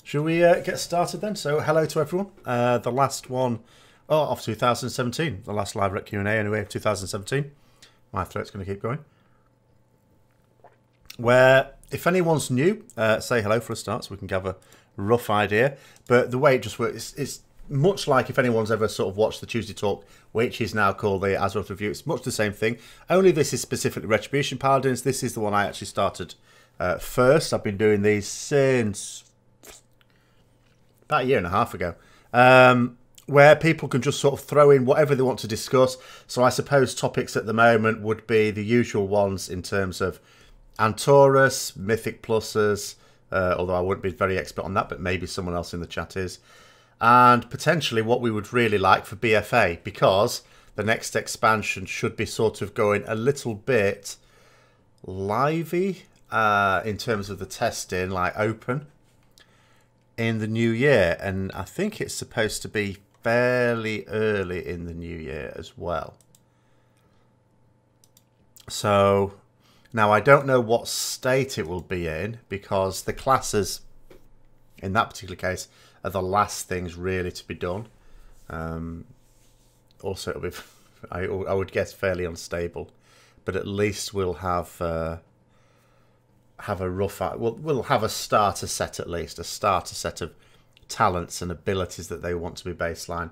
Shall we get started then? So, hello to everyone. The last one of 2017. The last live Ret Q&A anyway of 2017. My throat's going to keep going. Where, if anyone's new, say hello for a start so we can have a rough idea. But the way it just works, it's much like if anyone's ever sort of watched the Tuesday Talk, which is now called the Azeroth Review. It's much the same thing. Only this is specifically Retribution Paladins. This is the one I actually started first. I've been doing these since about a year and a half ago, where people can just sort of throw in whatever they want to discuss. So I suppose topics at the moment would be the usual ones in terms of Antorus, Mythic Pluses, although I wouldn't be very expert on that, but maybe someone else in the chat is. And potentially what we would really like for BFA, because the next expansion should be sort of going a little bit lively in terms of the testing, like open, in the new year. And I think it's supposed to be fairly early in the new year as well. So now I don't know what state it will be in, because the classes in that particular case are the last things really to be done. Also, it'll be, I would guess, fairly unstable, but at least we'll have a rough. We'll have a starter set, at least a starter set of talents and abilities that they want to be baseline,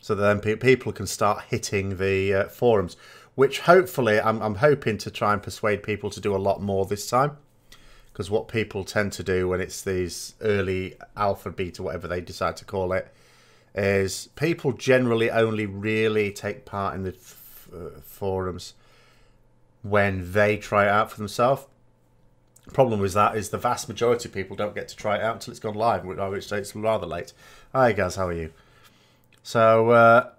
so then people can start hitting the forums, which hopefully I'm hoping to try and persuade people to do a lot more this time. Because what people tend to do when it's these early alpha, beta, whatever they decide to call it, is people generally only really take part in the forums when they try it out for themselves. The problem with that is the vast majority of people don't get to try it out until it's gone live, which it's rather late. Hi guys, how are you? So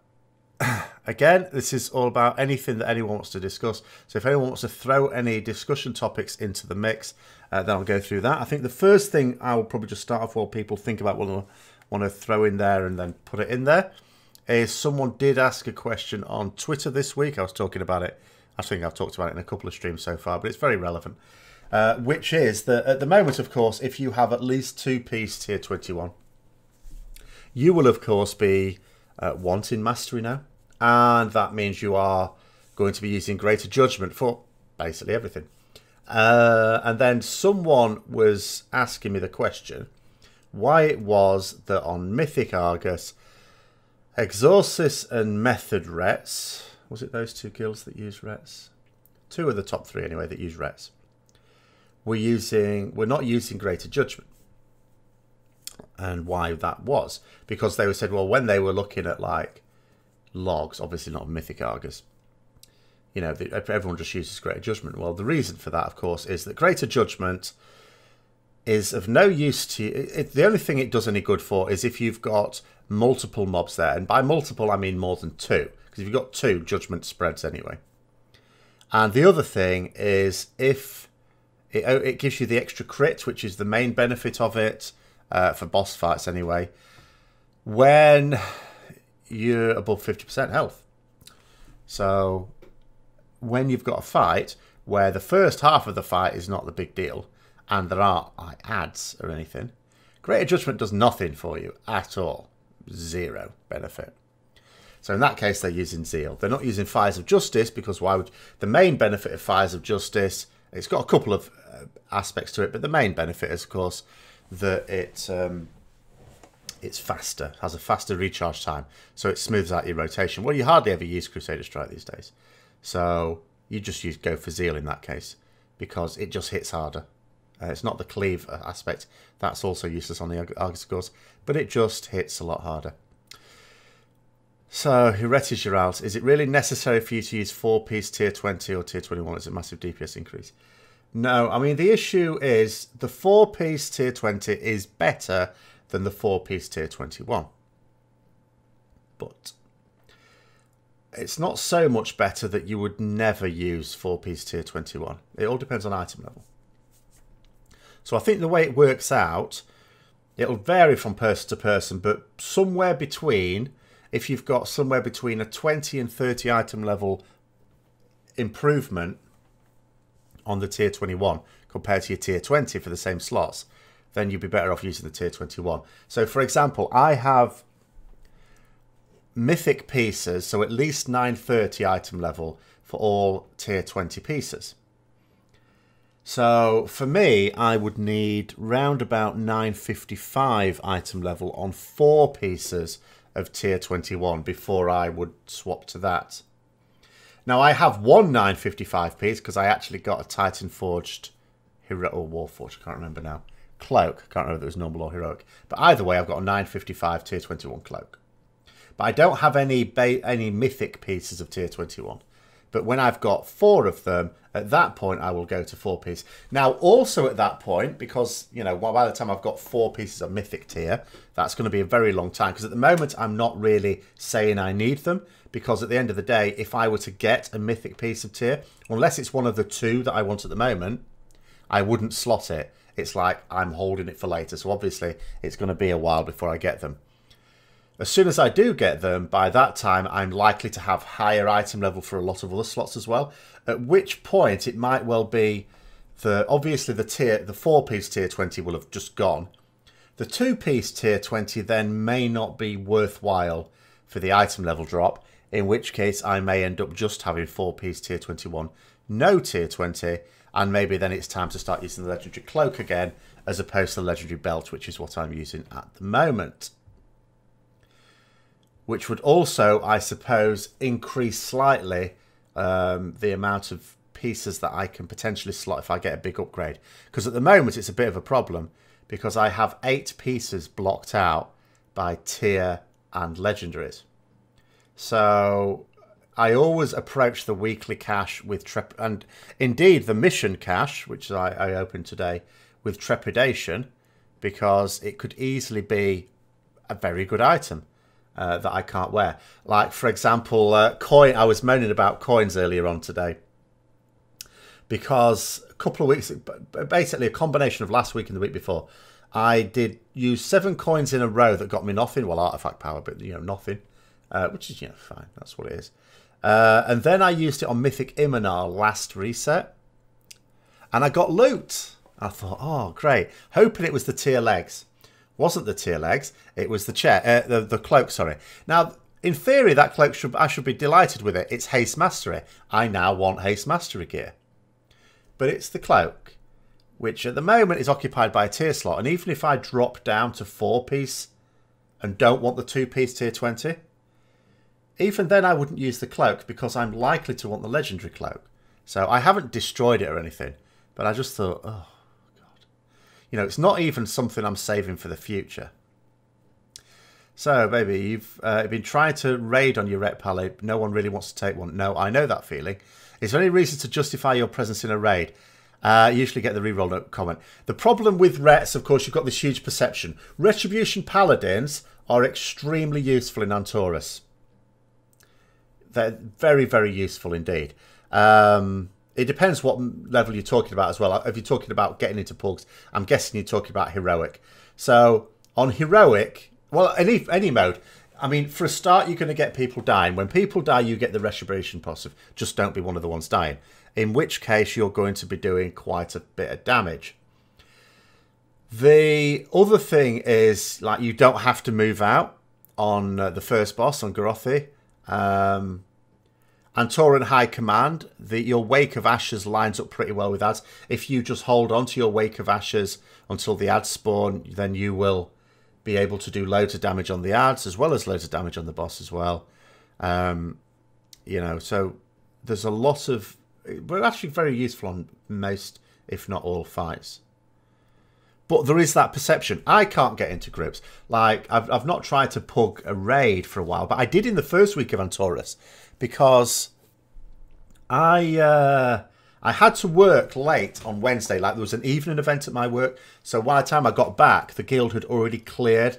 again, this is all about anything that anyone wants to discuss. So if anyone wants to throw any discussion topics into the mix, then I'll go through that. I think the first thing I will probably just start off while people think about what they want to throw in there and then put it in there is someone did ask a question on Twitter this week. I was talking about it. I think I've talked about it in a couple of streams so far, but it's very relevant. Which is that at the moment, of course, if you have at least 2-piece tier 21, you will, of course, be wanting mastery now. And that means you are going to be using greater judgment for basically everything. And then someone was asking me the question, why it was that on Mythic Argus, Exorcist and Method Rets, was it those two guilds that use Rets? Two of the top three anyway that use Rets. We're not using greater judgment. And why that was, because they said, well, when they were looking at like logs, obviously not Mythic Argus, you know, everyone just uses greater judgment. Well, the reason for that, of course, is that greater judgment is of no use to you. The only thing it does any good for is if you've got multiple mobs there, and by multiple I mean more than two, because if you've got two, judgment spreads anyway. And the other thing is if it gives you the extra crit, which is the main benefit of it for boss fights anyway, when you're above 50% health. So when you've got a fight where the first half of the fight is not the big deal and there aren't like ads or anything, greater judgment does nothing for you at all. Zero benefit. So in that case, they're using zeal. They're not using fires of justice, because why would the main benefit of fires of justice, it's got a couple of aspects to it, but the main benefit is, of course, that it's faster, has a faster recharge time, so it smooths out your rotation. Well, you hardly ever use Crusader Strike these days, so you just go for zeal in that case, because it just hits harder. It's not the cleave aspect, that's also useless on the Argus scores, but it just hits a lot harder. So, Ret is your out. Is it really necessary for you to use 4-piece tier 20 or tier 21? It's a massive DPS increase. No, I mean, the issue is the 4-piece tier 20 is better than the 4-piece tier 21. But it's not so much better that you would never use 4-piece tier 21. It all depends on item level. So I think the way it works out, it'll vary from person to person, but somewhere between, if you've got somewhere between a 20 and 30 item level improvement on the tier 21 compared to your tier 20 for the same slots, then you'd be better off using the tier 21. So for example, I have mythic pieces, so at least 930 item level for all tier 20 pieces. So for me, I would need round about 955 item level on 4 pieces of tier 21 before I would swap to that. Now I have one 955 piece because I actually got a Titan Forged Hero or Warforged, I can't remember now. Cloak, I can't remember if it was normal or heroic. But either way, I've got a 955 tier 21 cloak. But I don't have any mythic pieces of tier 21. But when I've got 4 of them, at that point I will go to 4 piece. Now also at that point, because you know, by the time I've got 4 pieces of mythic tier, that's going to be a very long time. Because at the moment I'm not really saying I need them. Because at the end of the day, if I were to get a mythic piece of tier, unless it's one of the 2 that I want at the moment, I wouldn't slot it. It's like I'm holding it for later. So obviously it's going to be a while before I get them. As soon as I do get them, by that time I'm likely to have higher item level for a lot of other slots as well. At which point it might well be obviously the 4-piece tier 20 will have just gone. The 2-piece tier 20 then may not be worthwhile for the item level drop, in which case I may end up just having 4-piece tier 21, no tier 20, and maybe then it's time to start using the legendary cloak again as opposed to the legendary belt, which is what I'm using at the moment. Which would also, I suppose, increase slightly the amount of pieces that I can potentially slot if I get a big upgrade. Because at the moment it's a bit of a problem because I have 8 pieces blocked out by tier and legendaries. So I always approach the weekly cache with and indeed the mission cache, which I opened today, with trepidation, because it could easily be a very good item that I can't wear. Like for example, coin. I was moaning about coins earlier on today because a couple of weeks, basically a combination of last week and the week before, I did use 7 coins in a row that got me nothing. Well, artifact power, but you know, nothing. Which is, you know, fine. That's what it is. And then I used it on Mythic Iminar last reset. And I got loot. I thought, oh, great. Hoping it was the tier legs. Wasn't the tier legs. It was the cloak, sorry. Now, in theory, that cloak, I should be delighted with it. It's Haste Mastery. I now want Haste Mastery gear. But it's the cloak, which at the moment is occupied by a tier slot. And even if I drop down to 4-piece and don't want the 2-piece tier 20... even then I wouldn't use the cloak because I'm likely to want the legendary cloak. So I haven't destroyed it or anything. But I just thought, oh, God. You know, it's not even something I'm saving for the future. So, baby, you've been trying to raid on your Ret Paladin. No one really wants to take one. No, I know that feeling. Is there any reason to justify your presence in a raid? Usually get the reroll note comment. The problem with Rets, of course, you've got this huge perception. Retribution Paladins are extremely useful in Antorus. They're very, very useful indeed. It depends what level you're talking about as well. If you're talking about getting into pugs, I'm guessing you're talking about heroic. So on heroic, well, any mode, I mean, for a start, you're going to get people dying. When people die, you get the retribution passive. Just don't be one of the ones dying. In which case, you're going to be doing quite a bit of damage. The other thing is, like, you don't have to move out on the first boss, on Gorothi. Antoran High Command, your Wake of Ashes lines up pretty well with ads. If you just hold on to your Wake of Ashes until the ads spawn, then you will be able to do loads of damage on the ads as well as loads of damage on the boss as well. You know, so there's a lot of... We're actually very useful on most, if not all, fights. But there is that perception. I can't get into groups. Like, I've not tried to pug a raid for a while, but I did in the first week of Antorus because I had to work late on Wednesday. Like, there was an evening event at my work. So by the time I got back, the guild had already cleared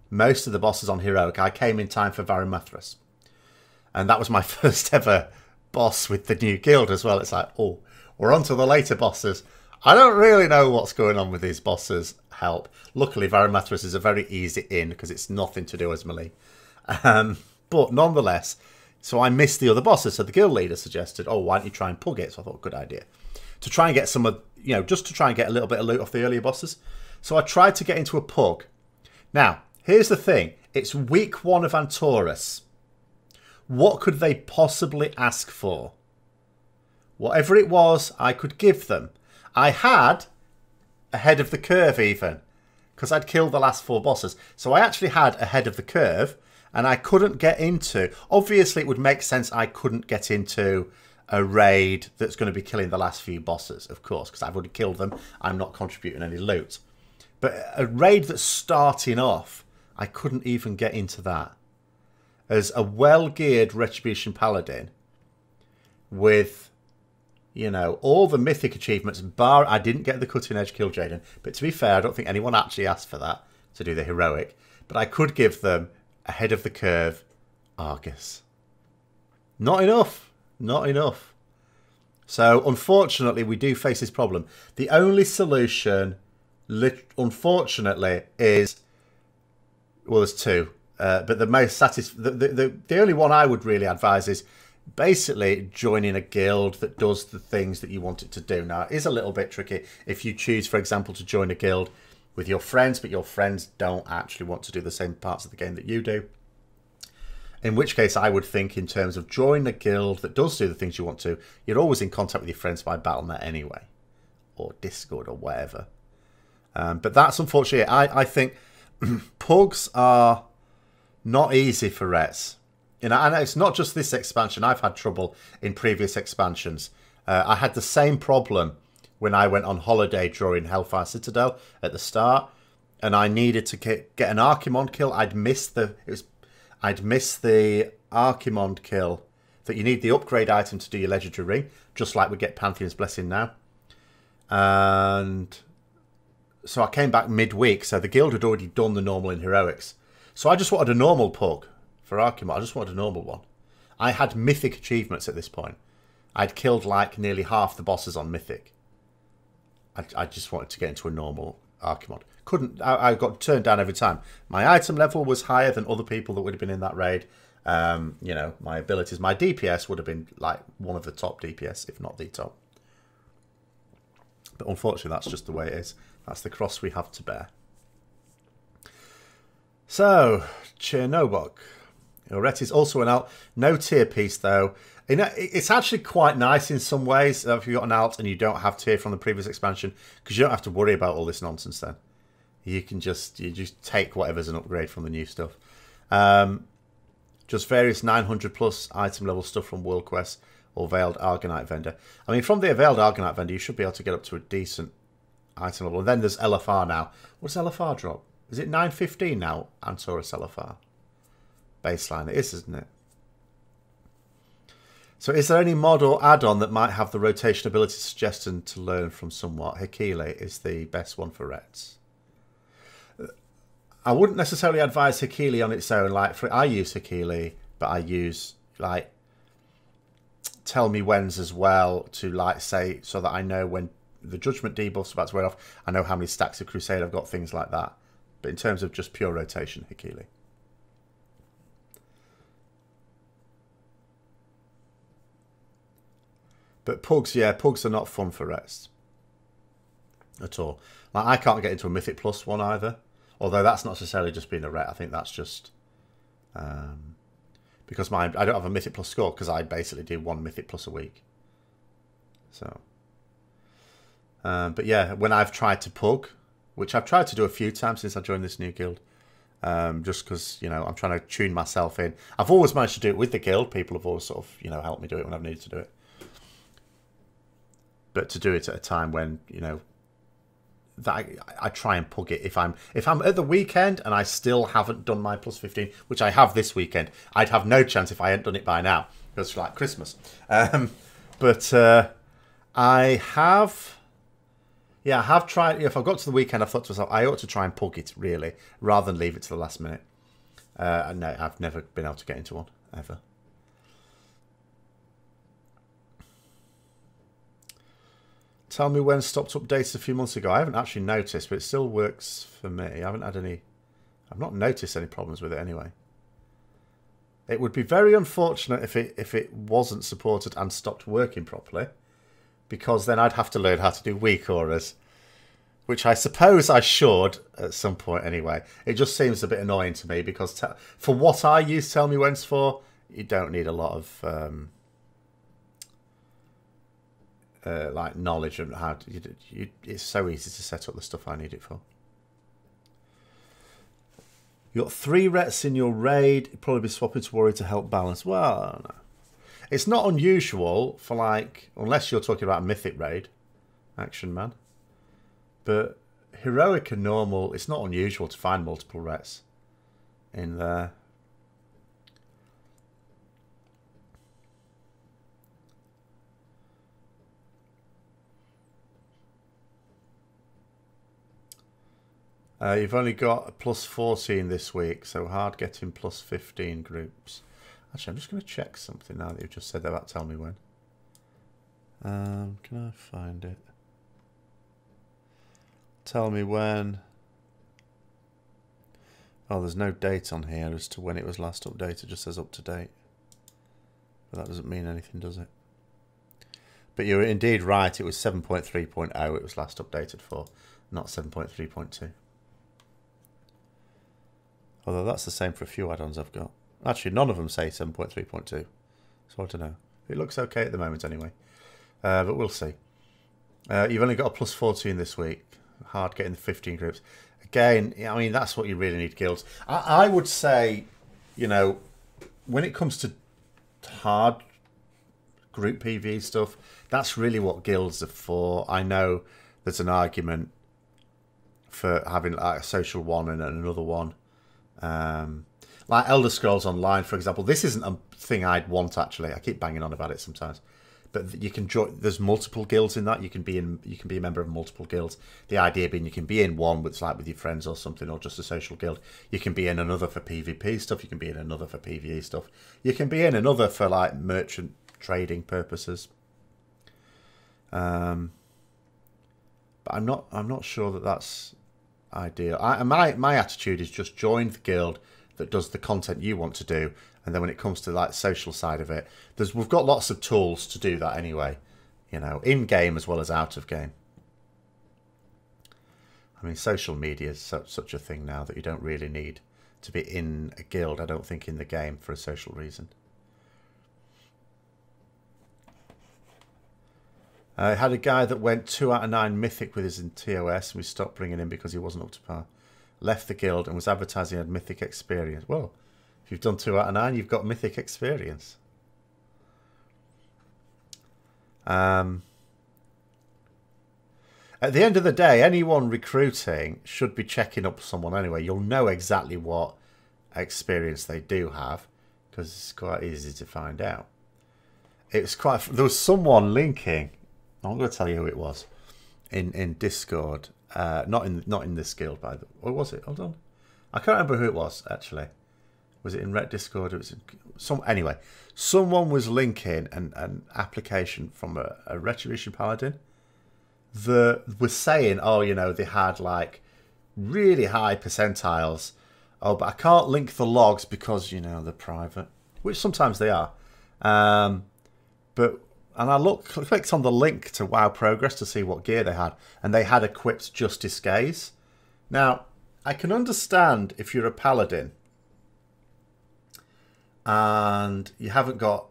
most of the bosses on Heroic. I came in time for Varimathras. And that was my first ever boss with the new guild as well. It's like, oh, we're on to the later bosses. I don't really know what's going on with these bosses. Help. Luckily, Varimathras is a very easy in because it's nothing to do as melee. But nonetheless, so I missed the other bosses. So the guild leader suggested, oh, why don't you try and pug it? So I thought, good idea. To try and get some of, you know, just to try and get a little bit of loot off the earlier bosses. So I tried to get into a pug. Now, here's the thing. It's week 1 of Antorus. What could they possibly ask for? Whatever it was, I could give them. I had ahead of the curve even, because I'd killed the last 4 bosses. So I actually had ahead of the curve, and I couldn't get into... Obviously, it would make sense I couldn't get into a raid that's going to be killing the last few bosses, of course, because I've already killed them. I'm not contributing any loot. But a raid that's starting off, I couldn't even get into that. As a well-geared Retribution Paladin with, you know, all the mythic achievements, bar I didn't get the cutting edge kill Jaden, but to be fair, I don't think anyone actually asked for that to do the heroic, but I could give them ahead of the curve Argus. Not enough. Not enough. So unfortunately we do face this problem. The only solution, unfortunately, is, well, there's 2. But the most the only one I would really advise is basically joining a guild that does the things that you want it to do. Now, it is a little bit tricky if you choose, for example, to join a guild with your friends, but your friends don't actually want to do the same parts of the game that you do. In which case, I would think in terms of join a guild that does do the things you want to. You're always in contact with your friends by Battle.net anyway, or Discord or whatever. But that's unfortunately, I think pugs are not easy for Rets. You know, and it's not just this expansion. I've had trouble in previous expansions. I had the same problem when I went on holiday during Hellfire Citadel at the start, and I needed to get an Archimond kill. I'd missed the Archimond kill that you need the upgrade item to do your legendary ring, just like we get Pantheon's Blessing now. And so I came back midweek, so the guild had already done the normal in heroics. So I just wanted a normal pug for Archimond. I just wanted a normal one. I had mythic achievements at this point. I'd killed like nearly half the bosses on mythic. I just wanted to get into a normal Archimond. Couldn't. I got turned down every time. My item level was higher than other people that would have been in that raid. You know, my abilities, my DPS would have been like one of the top DPS, if not the top. But unfortunately, that's just the way it is. That's the cross we have to bear. So, Chernobog. Ret is also an alt. No tier piece, though. You know, it's actually quite nice in some ways if you've got an alt and you don't have tier from the previous expansion, because you don't have to worry about all this nonsense then. You just take whatever's an upgrade from the new stuff. Just various 900+ item level stuff from World Quest or Veiled Argonite vendor. I mean, from the Veiled Argonite vendor, you should be able to get up to a decent item level. And then there's LFR now. What does LFR drop? Is it 915 now, Antorus LFR? Baseline, it is, isn't it? So is there any mod or add-on that might have the rotation ability suggestion to learn from somewhat? Hikili is the best one for Rets. I wouldn't necessarily advise Hikili on its own. Like, I use Hikili, but I use, like, tell me whens as well to, like, say, so that I know when the Judgment debuff's about to wear off. I know how many stacks of Crusade I've got, things like that. But in terms of just pure rotation, Hikili. But pugs, yeah, pugs are not fun for Rets. At all. Like, I can't get into a Mythic Plus one either. Although that's not necessarily just being a Ret. I think that's just... because I don't have a Mythic Plus score, because I basically do 1 Mythic Plus a week. So... but yeah, when I've tried to pug, which I've tried to do a few times since I joined this new guild, just because, you know, I'm trying to tune myself in. I've always managed to do it with the guild. People have always sort of, you know, helped me do it when I've needed to do it. But to do it at a time when, you know, that I try and pug it. If I'm at the weekend and I still haven't done my plus 15, which I have this weekend, I'd have no chance if I hadn't done it by now. Because it's like Christmas. But I have... Yeah, I have tried. If I've got to the weekend, I've thought to myself, I ought to try and pug it, really, rather than leave it to the last minute. No, I've never been able to get into one, ever. Tell me when stopped updates a few months ago. I haven't actually noticed, but it still works for me. I haven't had any... I've not noticed any problems with it anyway. It would be very unfortunate if it wasn't supported and stopped working properly, because then I'd have to learn how to do weak auras, which I suppose I should at some point anyway. It just seems a bit annoying to me because for what I use Tell Me When's for, you don't need a lot of like knowledge and how to, it's so easy to set up the stuff I need it for. You got 3 Rets in your raid. You'd probably be swapping to Warrior to help balance. Well, I don't know. It's not unusual for like, unless you're talking about a Mythic raid, Action Man. But Heroic and Normal, it's not unusual to find multiple Rets in there. You've only got a plus 14 this week, so hard getting plus 15 groups. Actually, I'm just going to check something now that you've just said about Tell Me When. Can I find it? Tell Me When. Oh, there's no date on here as to when it was last updated. It just says up to date. But that doesn't mean anything, does it? But you're indeed right. It was 7.3.0 it was last updated for, not 7.3.2. Although that's the same for a few add-ons I've got. Actually, none of them say 7.3.2. So I don't know. It looks okay at the moment anyway. But we'll see. You've only got a plus 14 this week. Hard getting the 15 groups. Again, I mean, that's what you really need guilds. I would say, you know, when it comes to hard group PvE stuff, that's really what guilds are for. I know there's an argument for having like a social one and another one. Like Elder Scrolls Online, for example. This isn't a thing I'd want, actually. I keep banging on about it sometimes. But you can join. There's multiple guilds in that. You can be a member of multiple guilds. The idea being you can be in one with like with your friends or something, or just a social guild. You can be in another for PvP stuff. You can be in another for PvE stuff. You can be in another for like merchant trading purposes. But I'm not sure that that's ideal. My attitude is just join the guild that does the content you want to do, and then when it comes to like social side of it, we've got lots of tools to do that anyway, you know, in game as well as out of game. I mean, social media is such a thing now that you don't really need to be in a guild, I don't think, in the game for a social reason. I had a guy that went 2 out of 9 Mythic with us in TOS, and we stopped bringing him because he wasn't up to par. Left the guild and was advertising had Mythic experience. Well, if you've done 2 out of 9, you've got Mythic experience. At the end of the day, anyone recruiting should be checking up someone anyway. You'll know exactly what experience they do have because it's quite easy to find out. There was someone linking. I'm going to tell you who it was in Discord. Not in this guild, by the way. Or was it? Hold on. I can't remember who it was, actually. Was it in Ret Discord? It was anyway, someone was linking an application from a Retribution Paladin that was saying, oh, you know, they had like really high percentiles. Oh, but I can't link the logs because, you know, they're private, which sometimes they are. And I clicked on the link to WoW Progress to see what gear they had, and they had equipped Justice Gaze. Now, I can understand if you're a Paladin and you haven't got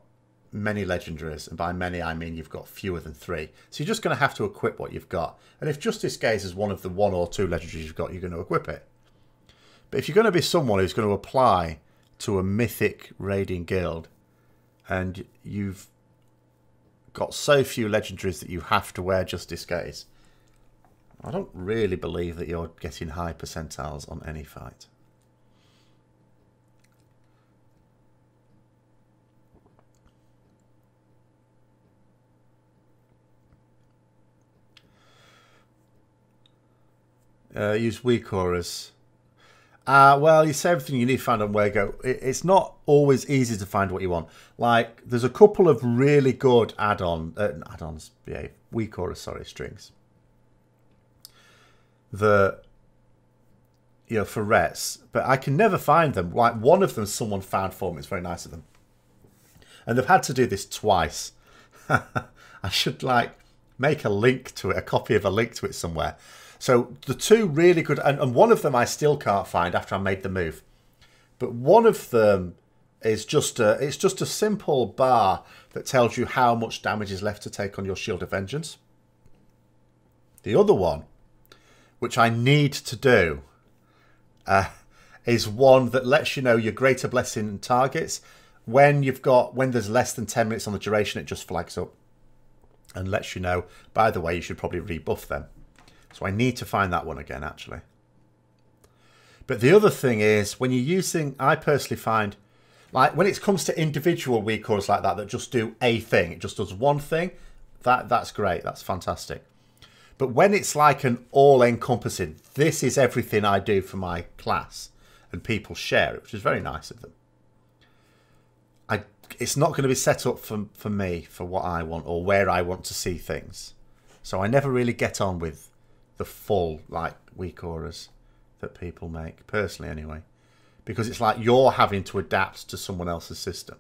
many legendaries, and by many I mean you've got fewer than 3. So you're just going to have to equip what you've got. And if Justice Gaze is one of the 1 or 2 legendaries you've got, you're going to equip it. But if you're going to be someone who's going to apply to a Mythic raiding guild, and you've got so few legendaries that you have to wear Justice Gaze, I don't really believe that you're getting high percentiles on any fight. Use weak auras. Well, you say everything you need to find on Wego. It's not always easy to find what you want. Like, there's a couple of really good add-ons, yeah, weak auras, sorry, strings. You know, for Rets, but I can never find them. Like, one of them someone found for me. It's very nice of them. And they've had to do this twice. I should, like, make a link to it, a copy of a link to it somewhere. So the two really good, and one of them I still can't find after I made the move. But one of them is it's just a simple bar that tells you how much damage is left to take on your Shield of Vengeance. The other one, which I need to do, is one that lets you know your Greater Blessing targets. When there's less than 10 minutes on the duration, it just flags up and lets you know, by the way, you should probably rebuff them. So I need to find that one again, actually. But the other thing is, when you're using, I personally find, like when it comes to individual weak auras like that just do a thing, it just does one thing, that's great, that's fantastic. But when it's like an all-encompassing, this is everything I do for my class, and people share it, which is very nice of them. It's not going to be set up for me, for what I want, or where I want to see things. So I never really get on with the full, like, weak auras that people make, personally anyway. Because it's like you're having to adapt to someone else's system.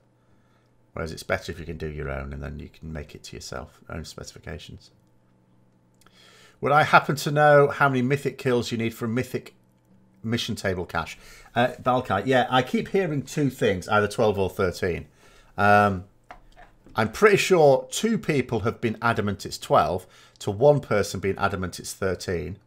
Whereas it's better if you can do your own, and then you can make it to yourself, own specifications. Would I happen to know how many mythic kills you need for a mythic mission table cache? Balkai, yeah, I keep hearing two things, either 12 or 13. I'm pretty sure 2 people have been adamant it's 12, to 1 person being adamant it's 13.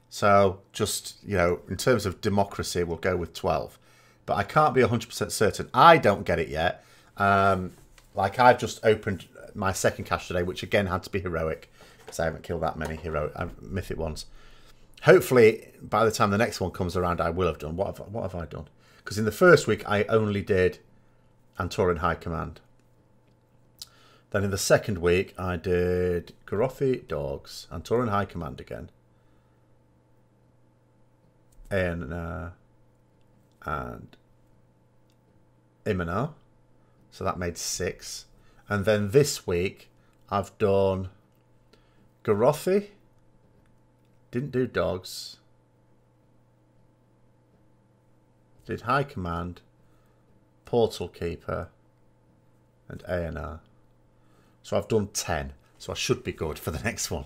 So just, you know, in terms of democracy, we'll go with 12. But I can't be 100% certain. I don't get it yet. Like, I've just opened my second cache today, which again had to be heroic, because I haven't killed that many mythic ones. Hopefully, by the time the next one comes around, I will have done. What have I done? Because in the first week, I only did Antorin High Command. Then in the second week, I did Garrothi Dogs, Antorin High Command again, and Iminar. So that made 6. And then this week, I've done Garrothi. Didn't do Dogs. Did High Command, Portal Keeper, and ANR. So I've done 10. So I should be good for the next one.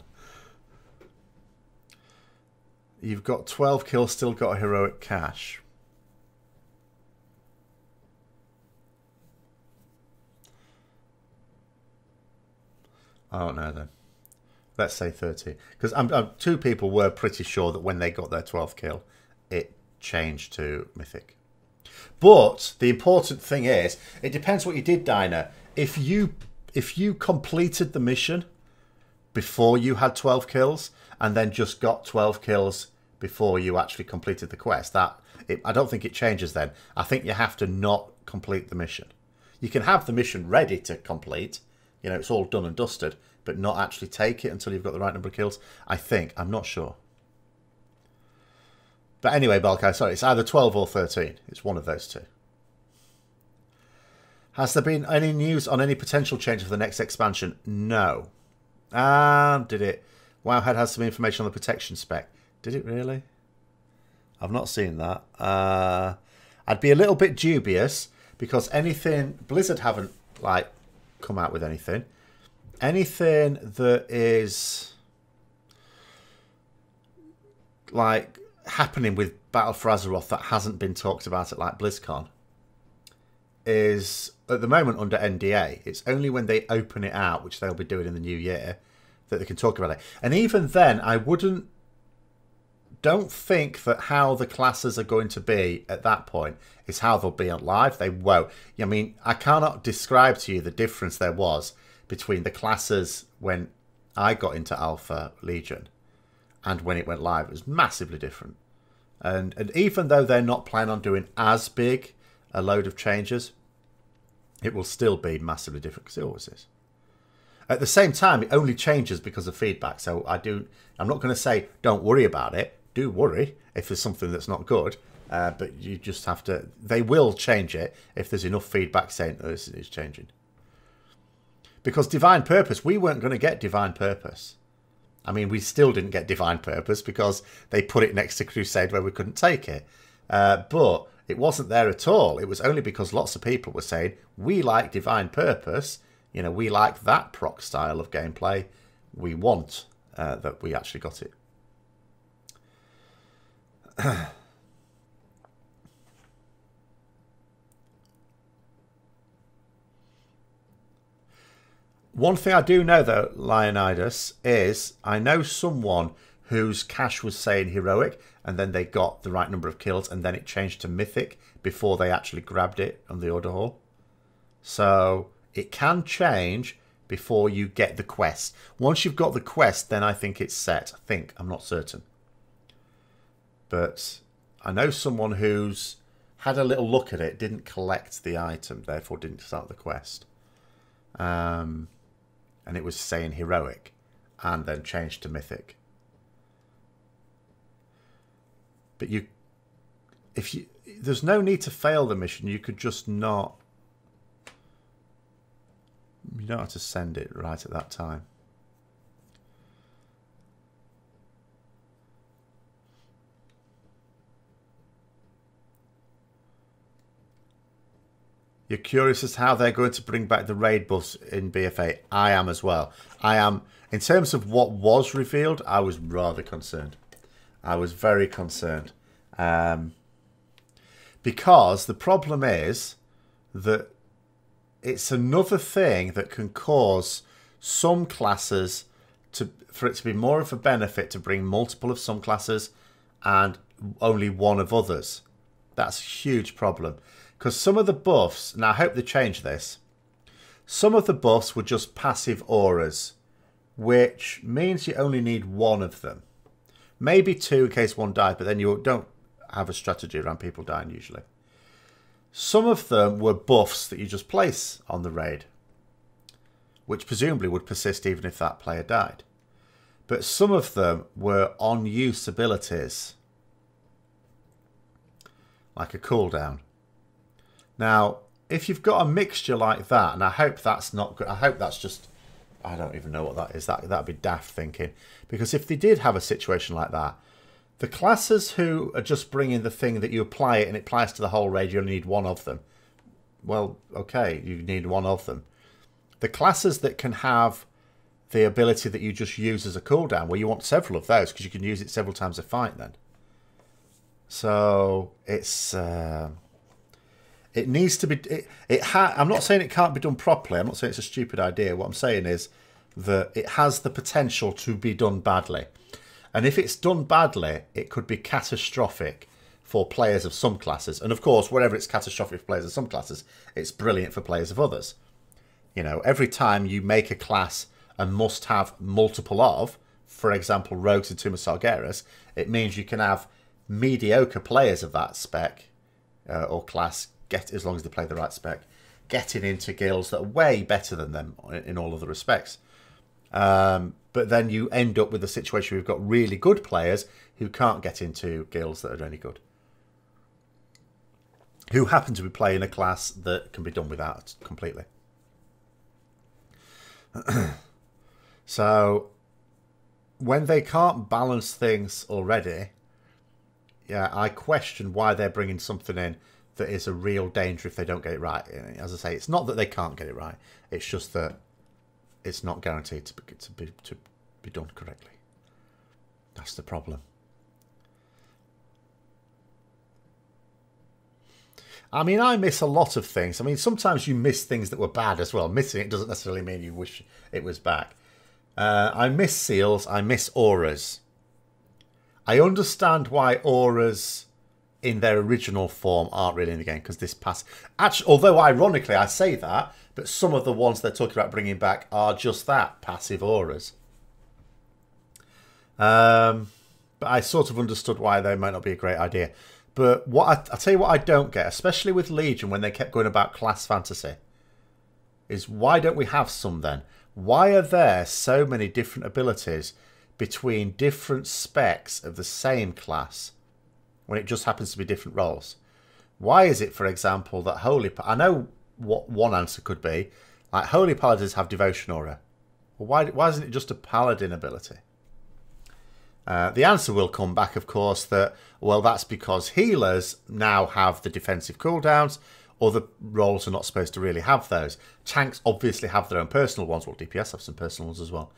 You've got 12 kills, still got a heroic cache. I don't know then. Let's say 30. Because 2 people were pretty sure that when they got their 12th kill, it changed to Mythic. But the important thing is, it depends what you did, Dinah. If you completed the mission before you had 12 kills, and then just got 12 kills before you actually completed the quest, I don't think it changes then. I think you have to not complete the mission. You can have the mission ready to complete, you know, it's all done and dusted, but not actually take it until you've got the right number of kills. I think. I'm not sure. But anyway, Balkai, sorry, it's either 12 or 13. It's one of those 2. Has there been any news on any potential change for the next expansion? No. Did it? Wowhead has some information on the protection spec. Did it really? I've not seen that. I'd be a little bit dubious, because anything... Blizzard haven't, like, come out with anything. Anything that is, like, happening with Battle for Azeroth that hasn't been talked about at, like, BlizzCon is, at the moment, under NDA. It's only when they open it out, which they'll be doing in the new year, that they can talk about it. And even then, I don't think that how the classes are going to be at that point is how they'll be on live. They won't. I mean, I cannot describe to you the difference there was between the classes when I got into Alpha Legion and when it went live. It was massively different. And even though they're not planning on doing as big a load of changes, it will still be massively different, because it always is. At the same time, it only changes because of feedback. So I'm not going to say don't worry about it. Do worry if there's something that's not good. But you just have to... They will change it if there's enough feedback saying this is changing. Because Divine Purpose, we weren't going to get Divine Purpose. I mean, we still didn't get Divine Purpose because they put it next to Crusade where we couldn't take it. But it wasn't there at all. It was only because lots of people were saying, we like Divine Purpose. You know, we like that proc style of gameplay. We want that we actually got it. One thing I do know, though, Leonidas, is I know someone whose cash was saying heroic, and then they got the right number of kills, and then it changed to mythic before they actually grabbed it on the order hall. So it can change before you get the quest. Once you've got the quest, then I think it's set. I think. I'm not certain. But I know someone who's had a little look at it, didn't collect the item, therefore didn't start the quest. And it was saying heroic, and then changed to mythic. But there's no need to fail the mission. You could just not. You don't have to send it right at that time. You're curious as to how they're going to bring back the raid buffs in BFA. I am as well. I am. In terms of what was revealed, I was rather concerned. I was very concerned. Because the problem is that it's another thing that can cause some classes for it to be more of a benefit to bring multiple of some classes and only one of others. That's a huge problem. Because some of the buffs, and I hope they change this, some of the buffs were just passive auras, which means you only need one of them. Maybe two in case one died, but then you don't have a strategy around people dying usually. Some of them were buffs that you just place on the raid, which presumably would persist even if that player died. But some of them were on-use abilities, like a cooldown. Now, if you've got a mixture like that, and I hope that's not good, I hope that's just, I don't even know what that is. That'd be daft thinking. Because if they did have a situation like that, the classes who are just bringing the thing that you apply it and it applies to the whole raid, you only need one of them. Well, okay, you need one of them. The classes that can have the ability that you just use as a cooldown, well, you want several of those because you can use it several times a fight then. So it's it needs to be. I'm not saying it can't be done properly. I'm not saying it's a stupid idea. What I'm saying is that it has the potential to be done badly, and if it's done badly, it could be catastrophic for players of some classes. And of course, wherever it's catastrophic for players of some classes, it's brilliant for players of others. You know, every time you make a class and must have multiple of, for example, rogues and Tomb of Sargeras, it means you can have mediocre players of that spec or class, as long as they play the right spec, getting into guilds that are way better than them in all other respects. But then you end up with a situation where you've got really good players who can't get into guilds that are any good, who happen to be playing a class that can be done without completely. So when they can't balance things already, yeah, I question why they're bringing something in that is a real danger if they don't get it right. As I say, it's not that they can't get it right. It's just that it's not guaranteed to be done correctly. That's the problem. I mean, I miss a lot of things. I mean, sometimes you miss things that were bad as well. Missing it doesn't necessarily mean you wish it was back. I miss seals. I miss auras. I understand why auras in their original form aren't really in the game, because this pass... Actually, although ironically I say that, but some of the ones they're talking about bringing back are just that, passive auras. But I sort of understood why they might not be a great idea. But what I'll tell you what I don't get, especially with Legion when they kept going about class fantasy, is why don't we have some then? Why are there so many different abilities between different specs of the same class when it just happens to be different roles? Why is it, for example, that Holy... I know what one answer could be, like Holy Paladins have Devotion Aura. Well, why isn't it just a Paladin ability? The answer will come back, of course, that, well, that's because healers now have the defensive cooldowns. Other roles are not supposed to really have those. Tanks obviously have their own personal ones. Well, DPS have some personal ones as well.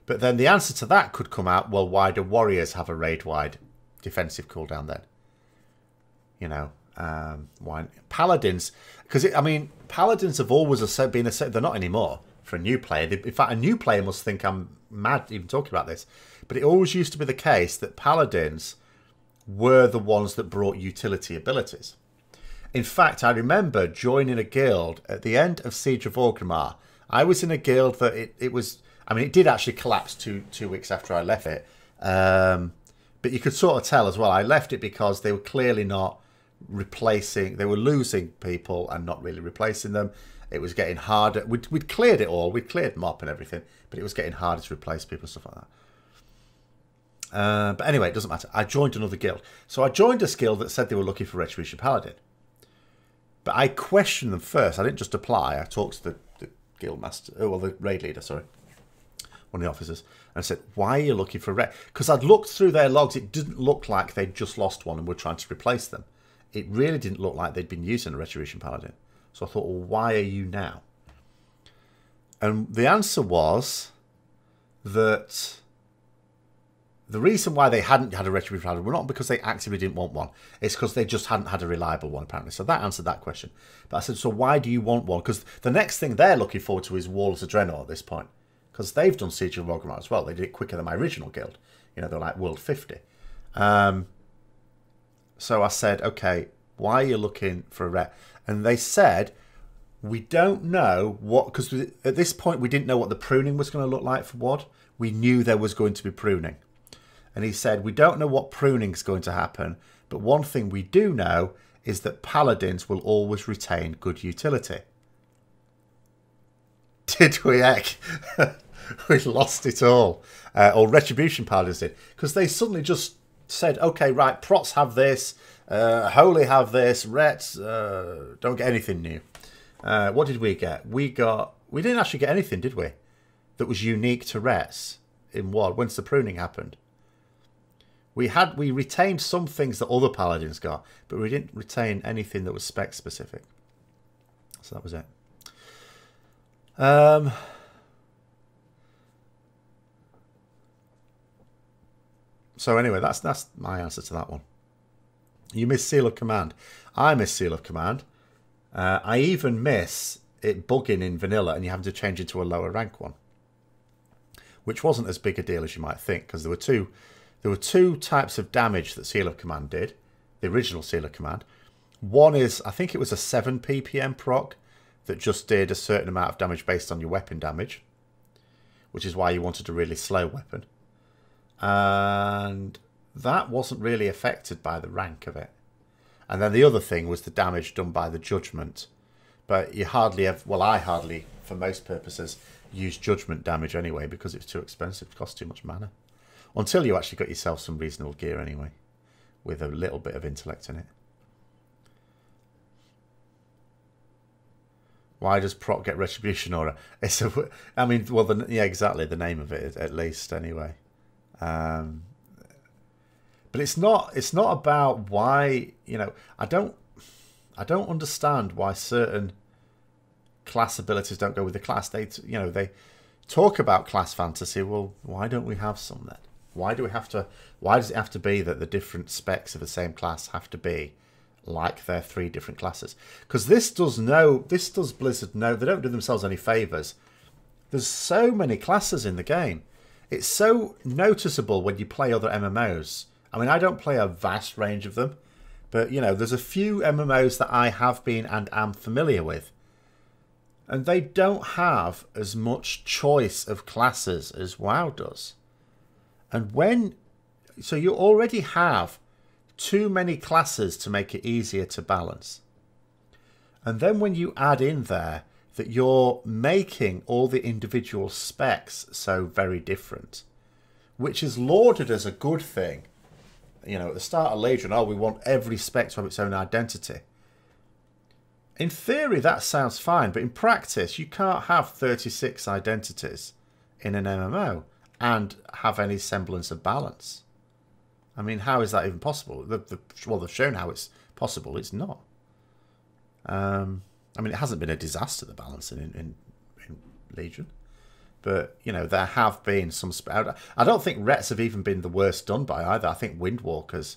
But then the answer to that could come out, well, why do warriors have a raid-wide defensive cooldown then. You know, why Paladins? Because I mean, Paladins have always been a set. They're not anymore for a new player. In fact, a new player must think I'm mad even talking about this. But it always used to be the case that Paladins were the ones that brought utility abilities. In fact, I remember joining a guild at the end of Siege of Orgrimmar. I was in a guild that it was... I mean, it did actually collapse two weeks after I left it. But you could sort of tell as well. I left it because they were clearly not replacing... They were losing people and not really replacing them. It was getting harder. We'd cleared it all. We'd cleared them up and everything. But it was getting harder to replace people and stuff like that. But anyway, it doesn't matter. I joined another guild. So I joined a guild that said they were looking for Retribution Paladin. But I questioned them first. I didn't just apply. I talked to the guild master, well, the raid leader, sorry, one of the officers, and I said, why are you looking for a Ret? Because I'd looked through their logs. It didn't look like they'd just lost one and were trying to replace them. It really didn't look like they'd been using a Retribution Paladin. So I thought, well, why are you now? And the answer was that the reason why they hadn't had a Retribution Paladin were not because they actively didn't want one. It's because they just hadn't had a reliable one, apparently. So that answered that question. But I said, so why do you want one? Because the next thing they're looking forward to is Walls of Draenor at this point. Because they've done Siege of Orgrimmar as well. They did it quicker than my original guild. You know, they're like World 50. So I said, okay, why are you looking for a Ret? And they said, we don't know what... Because at this point, we didn't know what the pruning was going to look like for WoD. We knew there was going to be pruning. And he said, we don't know what pruning is going to happen, but one thing we do know is that Paladins will always retain good utility. Did we, heck? We lost it all. Or Retribution Paladins did. Because they suddenly just said, okay, right, Prots have this, Holy have this, Rets don't get anything new. What did we get? We didn't actually get anything, did we? That was unique to Rets in WoD, once the pruning happened. We retained some things that other Paladins got, but we didn't retain anything that was spec specific. So that was it. So anyway, that's my answer to that one. You miss Seal of Command. I miss Seal of Command. I even miss it bugging in vanilla and you having to change into a lower rank one, which wasn't as big a deal as you might think, because there were two types of damage that Seal of Command did, the original Seal of Command. One is, I think it was a 7 ppm proc that just did a certain amount of damage based on your weapon damage, which is why you wanted a really slow weapon. And that wasn't really affected by the rank of it. And then the other thing was the damage done by the judgment. But you hardly have, well, I hardly, for most purposes, use judgment damage anyway because it's too expensive, it costs too much mana. Until you actually got yourself some reasonable gear anyway, with a little bit of intellect in it. Why does Proc get Retribution Aura? It's a, I mean, well, yeah, exactly, the name of it at least anyway. But it's not about why, you know, I don't understand why certain class abilities don't go with the class. They talk about class fantasy. Well, why don't we have some then? Why does it have to be that the different specs of the same class have to be like their 3 different classes? Because this does Blizzard know, they don't do themselves any favours. There's so many classes in the game. It's so noticeable when you play other MMOs. I mean, I don't play a vast range of them, but, you know, there's a few MMOs that I have been and am familiar with. And they don't have as much choice of classes as WoW does. And so you already have too many classes to make it easier to balance. And then when you add in there that you're making all the individual specs so very different, which is lauded as a good thing. You know, at the start of Legion, we want every spec to have its own identity. In theory, that sounds fine, but in practice, you can't have 36 identities in an MMO and have any semblance of balance. I mean, how is that even possible? Well, they've shown how it's possible. It's not. I mean, it hasn't been a disaster, the balancing in Legion. But, you know, there have been some... I don't think Rets have even been the worst done by either. I think Windwalkers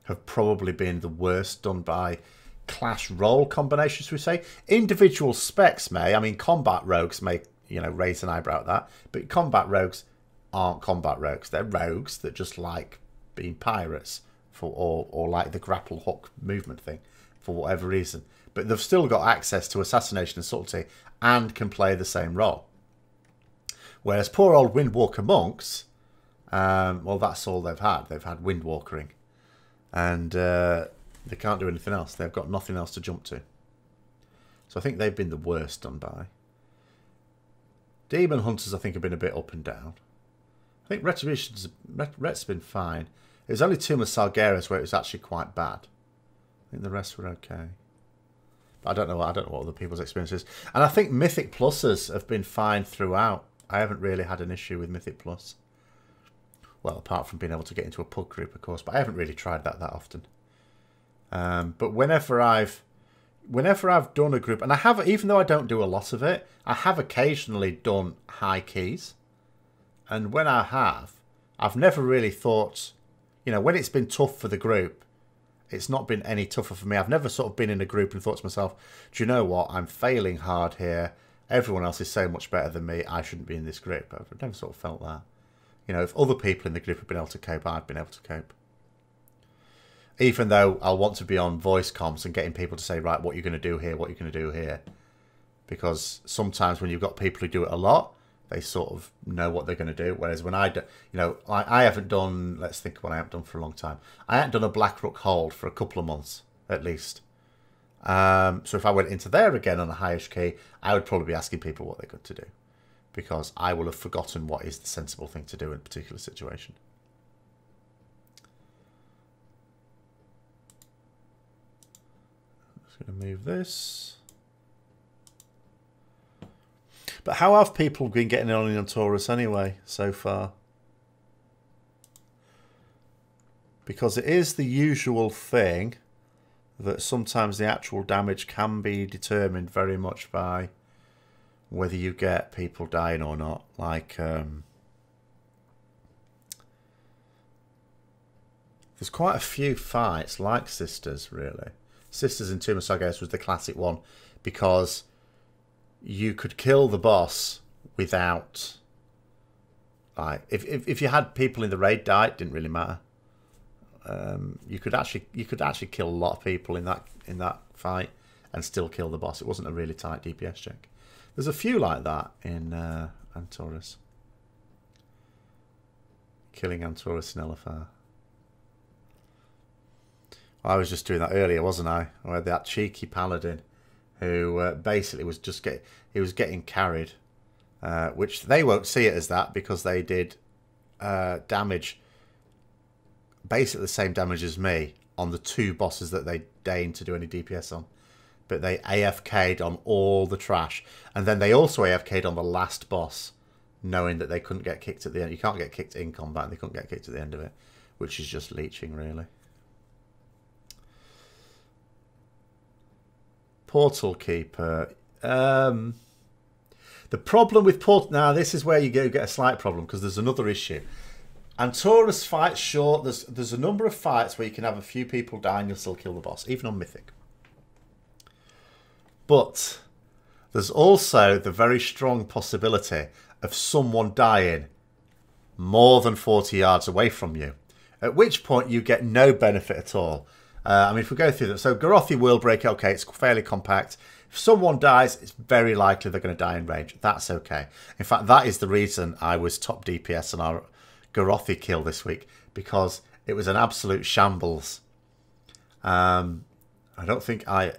have probably been the worst done by clash role combinations, we say. Individual specs may. I mean, combat rogues may, you know, raise an eyebrow at that. But combat rogues aren't combat rogues. They're rogues that just like being pirates or like the grapple hook movement thing for whatever reason. But they've still got access to assassination and subtlety and can play the same role. Whereas poor old Windwalker monks, well, that's all they've had. They've had Windwalkering. And they can't do anything else. They've got nothing else to jump to. So I think they've been the worst done by. Demon Hunters, I think, have been a bit up and down. I think Retribution's Ret's been fine. It was only Tomb of Sargeras where it was actually quite bad. I think the rest were okay. But I don't know what other people's experience is. And I think Mythic Pluses have been fine throughout. I haven't really had an issue with Mythic Plus. Well, apart from being able to get into a pub group, of course. But I haven't really tried that often. But whenever I've done a group, and I have, even though I don't do a lot of it, I have occasionally done high keys. And when I have, I've never really thought, you know, when it's been tough for the group, it's not been any tougher for me. I've never sort of been in a group and thought to myself, do you know what? I'm failing hard here. Everyone else is so much better than me. I shouldn't be in this group. I've never sort of felt that. You know, if other people in the group have been able to cope, I've been able to cope. Even though I'll want to be on voice comms and getting people to say, right, what you're going to do here, what you're going to do here. Because sometimes when you've got people who do it a lot, they sort of know what they're going to do. Whereas when I do, you know, I haven't done, let's think what I haven't done for a long time. I haven't done a Blackrook hold for a couple of months, at least. So if I went into there again on a highish key, I would probably be asking people what they're going to do. Because I will have forgotten what is the sensible thing to do in a particular situation. I'm just going to move this. But how have people been getting on in Antorus anyway, so far? Because it is the usual thing that sometimes the actual damage can be determined very much by whether you get people dying or not. Like, there's quite a few fights like Sisters, really. Sisters in Tomb of Sargeras was the classic one because you could kill the boss without, like, if you had people in the raid die, it didn't really matter. You could actually kill a lot of people in that fight and still kill the boss. It wasn't a really tight DPS check. There's a few like that in Antorus. Killing Antorus in Elefar. I was just doing that earlier, wasn't I? I had that cheeky paladin who basically was just getting carried, which they won't see it as that because they did damage, basically the same damage as me on the two bosses that they deigned to do any DPS on. But they AFK'd on all the trash. And then they also AFK'd on the last boss, knowing that they couldn't get kicked at the end. You can't get kicked in combat, and they couldn't get kicked at the end of it, which is just leeching, really. Portal Keeper. The problem with Portal... Now, this is where you get a slight problem, because there's another issue. Antorus fights short. There's a number of fights where you can have a few people die and you'll still kill the boss, even on Mythic. But there's also the very strong possibility of someone dying more than 40 yards away from you, at which point you get no benefit at all. I mean, if we go through that, so Gorothi World Break, okay, it's fairly compact. If someone dies, it's very likely they're going to die in range. That's okay. In fact, that is the reason I was top DPS on our Gorothi kill this week, because it was an absolute shambles. I don't think well,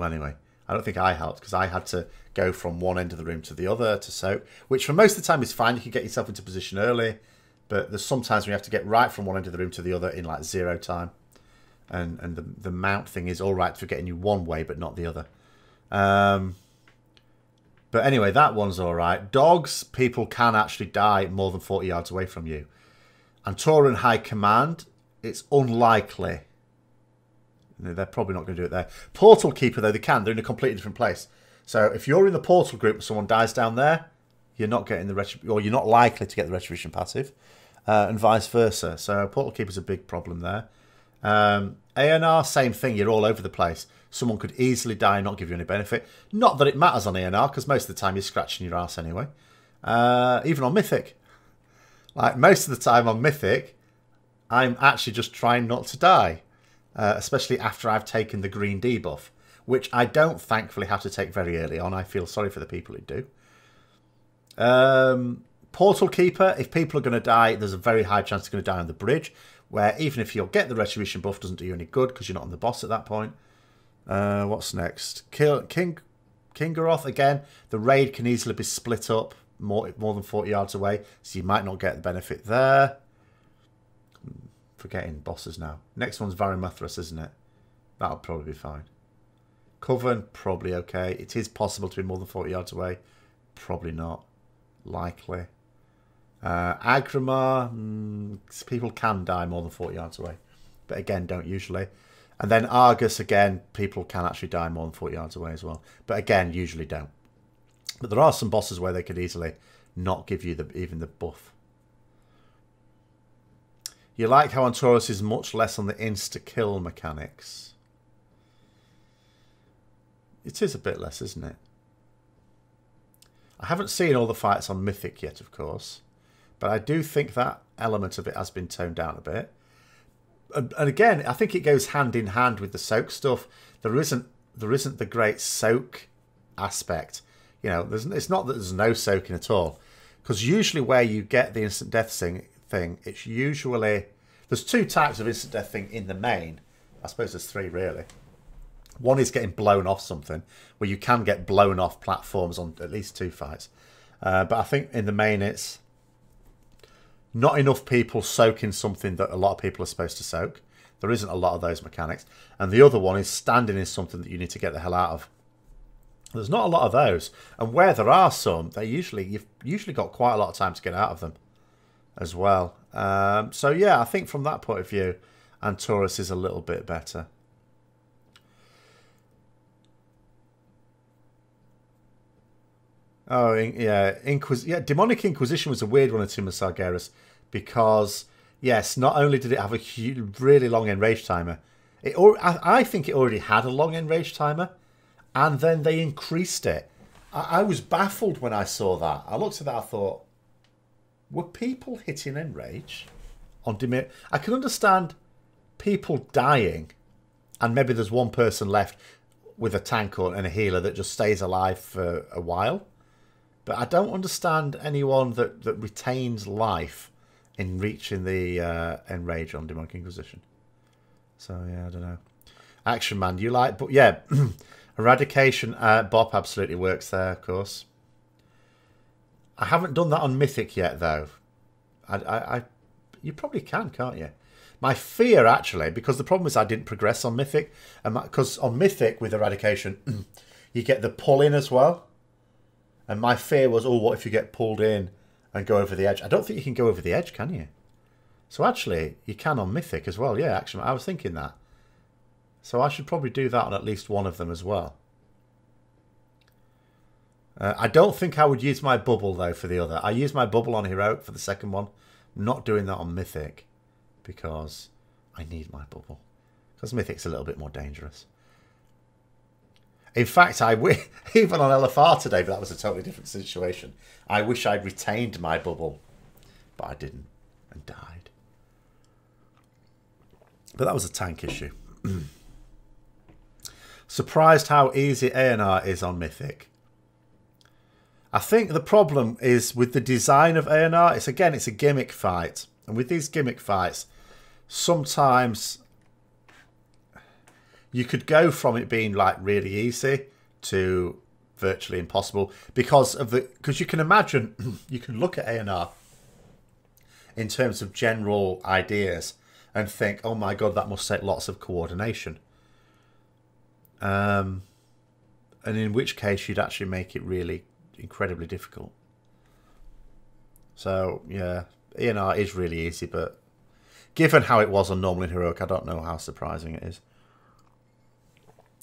anyway, I don't think I helped because I had to go from one end of the room to the other to soak, which for most of the time is fine. You can get yourself into position early, but there's sometimes when you have to get right from one end of the room to the other in like 0 time. And the mount thing is all right for getting you one way, but not the other. But anyway, that one's all right. Dogs, people can actually die more than 40 yards away from you. Antoran High Command, it's unlikely. They're probably not going to do it there. Portal Keeper, though, they can. They're in a completely different place. So if you're in the portal group and someone dies down there, you're not getting the or you're not likely to get the Retribution passive, and vice versa. So Portal Keeper's a big problem there. ANR, same thing. You're all over the place. Someone could easily die and not give you any benefit. Not that it matters on ANR, because most of the time you're scratching your ass anyway. Even on Mythic. Like, most of the time on Mythic, I'm actually just trying not to die. Especially after I've taken the green debuff, which I don't thankfully have to take very early on. I feel sorry for the people who do. Portal Keeper, if people are going to die, there's a very high chance they're going to die on the bridge, where even if you'll get the Retribution buff, doesn't do you any good because you're not on the boss at that point. What's next? Kingaroth, again, the raid can easily be split up more than 40 yards away, so you might not get the benefit there. Forgetting bosses now. Next one's Varimathras, isn't it? That'll probably be fine. Coven, probably okay. It is possible to be more than 40 yards away. Probably not. Likely. Agrimar, people can die more than 40 yards away. But again, don't usually. And then Argus, again, people can actually die more than 40 yards away as well. But again, usually don't. But there are some bosses where they could easily not give you even the buff. You like how Antorus is much less on the insta-kill mechanics. It is a bit less, isn't it? I haven't seen all the fights on Mythic yet, of course. But I do think that element of it has been toned down a bit. And again, I think it goes hand in hand with the soak stuff. There isn't the great soak aspect. You know, it's not that there's no soaking at all. Because usually where you get the instant death thing, it's usually... There's two types of instant death thing in the main. I suppose there's three, really. One is getting blown off something, where you can get blown off platforms on at least two fights. But I think in the main it's not enough people soaking something that a lot of people are supposed to soak. There isn't a lot of those mechanics. And the other one is standing in something that you need to get the hell out of. There's not a lot of those. And where there are some, you've usually got quite a lot of time to get out of them as well. So yeah, I think from that point of view, Antorus is a little bit better. Oh, yeah. Demonic Inquisition was a weird one in Tomb of Sargeras because, yes, not only did it have a really long enrage timer, I think it already had a long enrage timer, and then they increased it. I was baffled when I saw that. I looked at that, I thought, were people hitting enrage on Dimir? I can understand people dying, and maybe there's one person left with a tank and a healer that just stays alive for a while. But I don't understand anyone that retains life in reaching the enrage on Demonic Inquisition. So, yeah, I don't know. Action Man, you like... But, yeah, Eradication, Bop absolutely works there, of course. I haven't done that on Mythic yet, though. You probably can, can't you? My fear, actually, because the problem is I didn't progress on Mythic. Because on Mythic, with Eradication, you get the pull-in as well. And my fear was, oh, what if you get pulled in and go over the edge? I don't think you can go over the edge, can you? So actually, you can on Mythic as well. Yeah, actually, I was thinking that. So I should probably do that on at least one of them as well. I don't think I would use my bubble, though, for the other. I used my bubble on Heroic for the second one. I'm not doing that on Mythic because I need my bubble. Because Mythic's a little bit more dangerous. In fact, even on LFR today, but that was a totally different situation. I wish I'd retained my bubble, but I didn't and died. But that was a tank issue. Surprised how easy ANR is on Mythic. I think the problem is with the design of ANR. It's a gimmick fight. And with these gimmick fights, sometimes... you could go from it being like really easy to virtually impossible because you can imagine, you can look at ANR in terms of general ideas and think, oh my god, that must take lots of coordination. And in which case you'd actually make it really incredibly difficult. So yeah, ANR is really easy, but given how it was on normal and heroic, I don't know how surprising it is.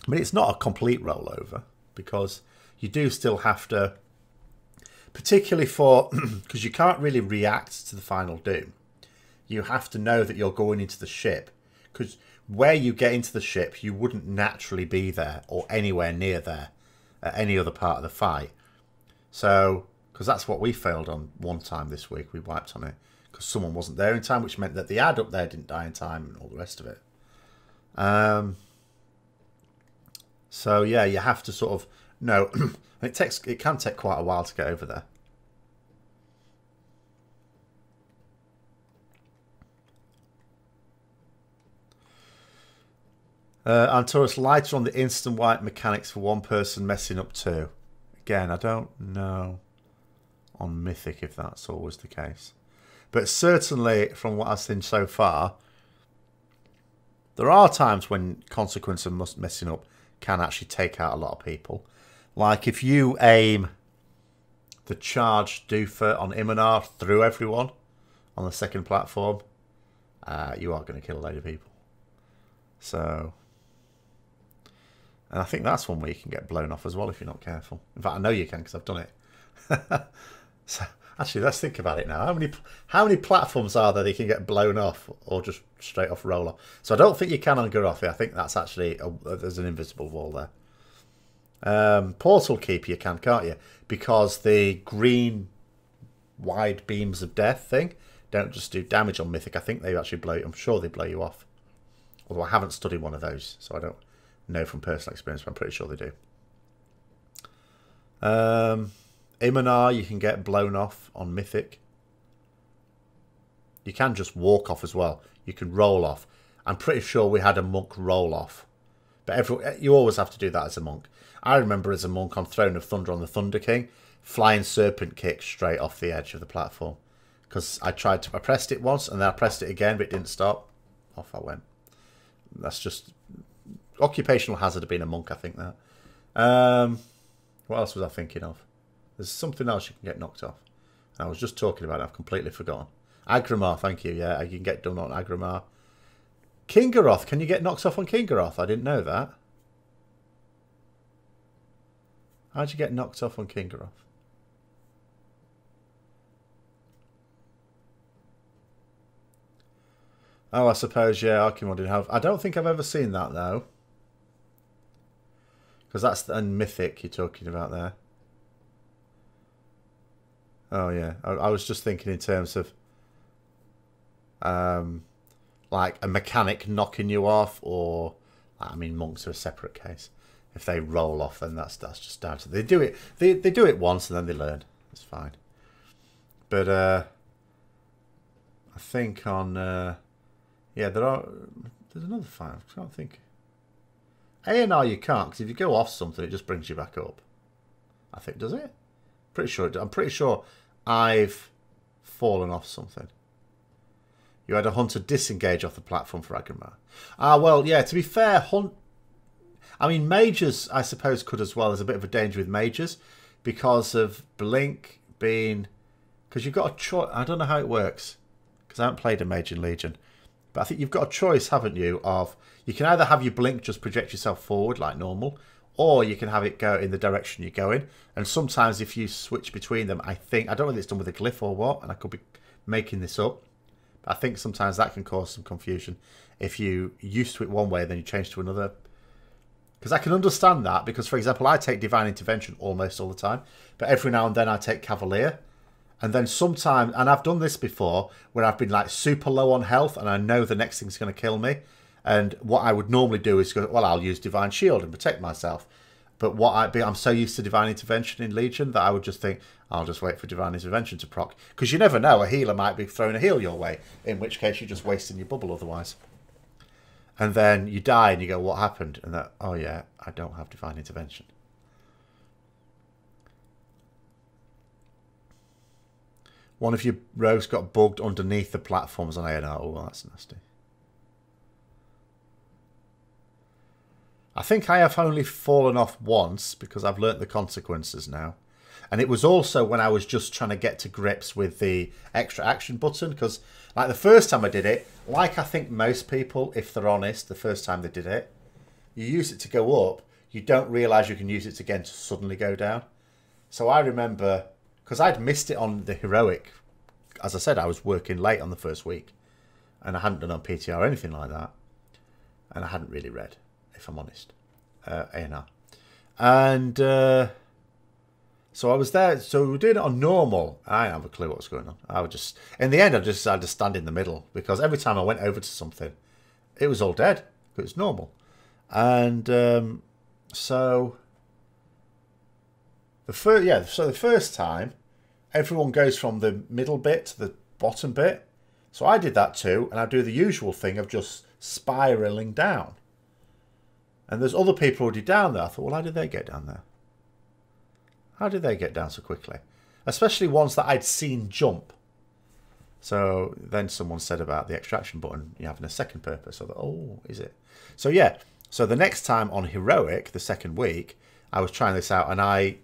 I mean, it's not a complete rollover because you do still have to Particularly for, because you can't really react to the final doom. You have to know that you're going into the ship. Because where you get into the ship, you wouldn't naturally be there or anywhere near there at any other part of the fight. So, because that's what we failed on one time this week. We wiped on it because someone wasn't there in time, which meant that the ad up there didn't die in time and all the rest of it. So, yeah, you have to sort of know. It can take quite a while to get over there. Antorus, lighter on the instant wipe mechanics for one person messing up two. Again, I don't know on Mythic if that's always the case. But certainly from what I've seen so far, there are times when consequence of messing up can actually take out a lot of people. Like if you aim the charge doofer on Imonar through everyone on the second platform, you are going to kill a load of people. So, and I think that's one where you can get blown off as well if you're not careful. In fact, I know you can because I've done it. So, actually, let's think about it now. How many platforms are there that you can get blown off or just straight off roll off? So I don't think you can on Garothi. I think that's actually there's an invisible wall there. Portal Keeper you can't you? Because the green wide beams of death thing don't just do damage on Mythic. I think they actually blow. I'm sure they blow you off. Although I haven't studied one of those, so I don't know from personal experience, but I'm pretty sure they do. Imonar, you can get blown off on Mythic. You can just walk off as well. You can roll off. I'm pretty sure we had a monk roll off. But you always have to do that as a monk. I remember as a monk on Throne of Thunder on the Thunder King, flying serpent kick straight off the edge of the platform. Because I pressed it once and then I pressed it again, but it didn't stop. Off I went. That's just occupational hazard of being a monk, I think that. What else was I thinking of? There's something else you can get knocked off. I was just talking about it. I've completely forgotten. Agrimar, thank you. Yeah, you can get done on Agrimar. Kingaroth, can you get knocked off on Kingaroth? I didn't know that. How'd you get knocked off on Kingaroth? Oh, I suppose, yeah, Archimon didn't have... I don't think I've ever seen that, though. Because that's the Mythic you're talking about there. Oh, yeah. I was just thinking in terms of... like a mechanic knocking you off, or... I mean, monks are a separate case. If they roll off, then that's just down to... They do it, they do it once and then they learn. It's fine. But, I think on... yeah, there's another fight. I can't think. A&R you can't, because if you go off something, it just brings you back up. I think, does it? Pretty sure. I'm pretty sure I've fallen off something. You had a hunter disengage off the platform for Agrimar. Ah, well, yeah, to be fair, I mean, mages, I suppose, could as well. There's a bit of a danger with mages because of Blink being... Because you've got a choice... I don't know how it works, because I haven't played a mage in Legion. But I think you've got a choice, haven't you, of... You can either have your Blink just project yourself forward like normal, or you can have it go in the direction you're going. And sometimes if you switch between them, I think... I don't know if it's done with a glyph or what, and I could be making this up. But I think sometimes that can cause some confusion. If you used to it one way, then you change to another. Because I can understand that, because, for example, I take Divine Intervention almost all the time. But every now and then I take Cavalier. And then sometimes, and I've done this before, where I've been like super low on health and I know the next thing's going to kill me. And what I would normally do is go, well, I'll use Divine Shield and protect myself. But I'm so used to Divine Intervention in Legion that I would just think, I'll just wait for Divine Intervention to proc. Because you never know, a healer might be throwing a heal your way, in which case you're just wasting your bubble otherwise. And then you die and you go, what happened? And that, oh yeah, I don't have Divine Intervention. One of your rogues got bugged underneath the platforms on A&R. Oh, well, that's nasty. I think I have only fallen off once because I've learnt the consequences now. And it was also when I was just trying to get to grips with the extra action button. Because like the first time I did it, like I think most people, if they're honest, the first time they did it, you use it to go up. You don't realise you can use it again to suddenly go down. So I remember... because I'd missed it on the heroic. As I said, I was working late on the first week, and I hadn't done on PTR or anything like that, and I hadn't really read, if I'm honest, ANR. And so I was there. So we were doing it on normal. I didn't have a clue what was going on. I would just, in the end, I just had to stand in the middle, because every time I went over to something, it was all dead. It was normal. And so the first time, everyone goes from the middle bit to the bottom bit. So I did that too, and I do the usual thing of just spiraling down. And there's other people already down there. I thought, well, how did they get down there? How did they get down so quickly? Especially ones that I'd seen jump. So then someone said about the extraction button, you having a second purpose. I thought, oh, is it? So yeah. So the next time on heroic, the second week, I was trying this out, and I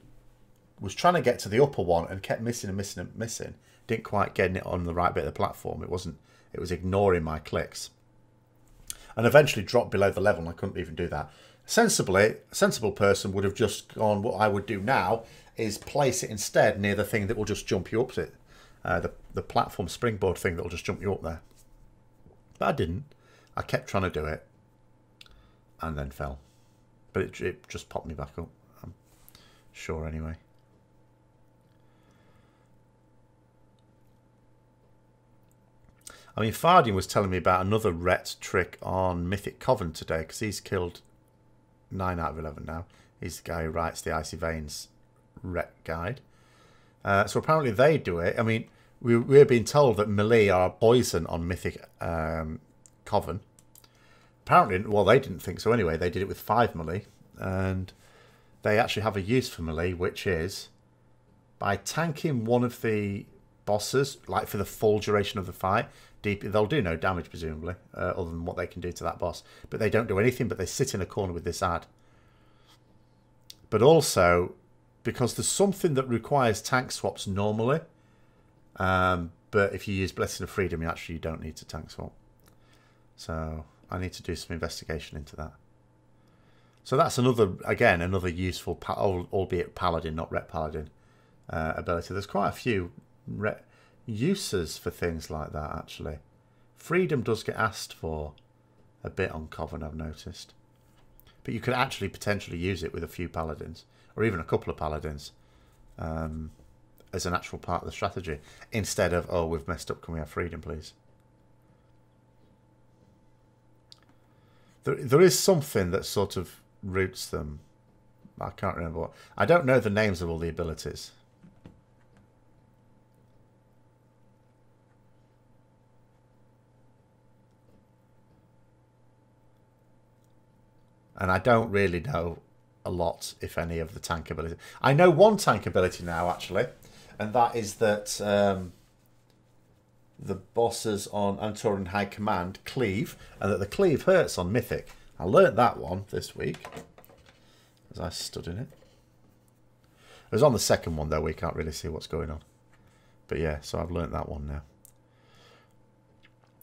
was trying to get to the upper one and kept missing and missing and missing. Didn't quite get it on the right bit of the platform. It was ignoring my clicks. And eventually dropped below the level, and I couldn't even do that. A sensible person would have just gone, what I would do now is place it instead near the thing that will just jump you up to it. The platform springboard thing that will just jump you up there. But I didn't. I kept trying to do it, and then fell. But it just popped me back up. I'm sure anyway. I mean, Fardian was telling me about another Ret trick on Mythic Coven today, because he's killed 9 out of 11 now. He's the guy who writes the Icy Veins Ret guide. So apparently they do it. I mean, we're being told that melee are poison on Mythic Coven. Apparently, well, they didn't think so anyway. They did it with 5 melee, and they actually have a use for melee, which is by tanking one of the bosses, like for the full duration of the fight. They'll do no damage, presumably, other than what they can do to that boss. But they don't do anything, but they sit in a corner with this ad. But also, because there's something that requires tank swaps normally, but if you use Blessing of Freedom, you don't need to tank swap. So I need to do some investigation into that. So that's another useful, albeit Paladin, not Ret Paladin, ability. There's quite a few uses for things like that, actually. Freedom does get asked for a bit on Coven, I've noticed. But you could actually potentially use it with a few Paladins, or even a couple of Paladins, as an actual part of the strategy, instead of, oh, we've messed up, can we have Freedom, please? There is something that sort of roots them. I can't remember what. I don't know the names of all the abilities. And I don't really know a lot, if any, of the tank ability. I know one tank ability now, actually, and that is that the bosses on Antorus High Command cleave, and that the cleave hurts on Mythic. I learnt that one this week, as I stood in it. It was on the second one, though. We can't really see what's going on. But yeah, so I've learnt that one now.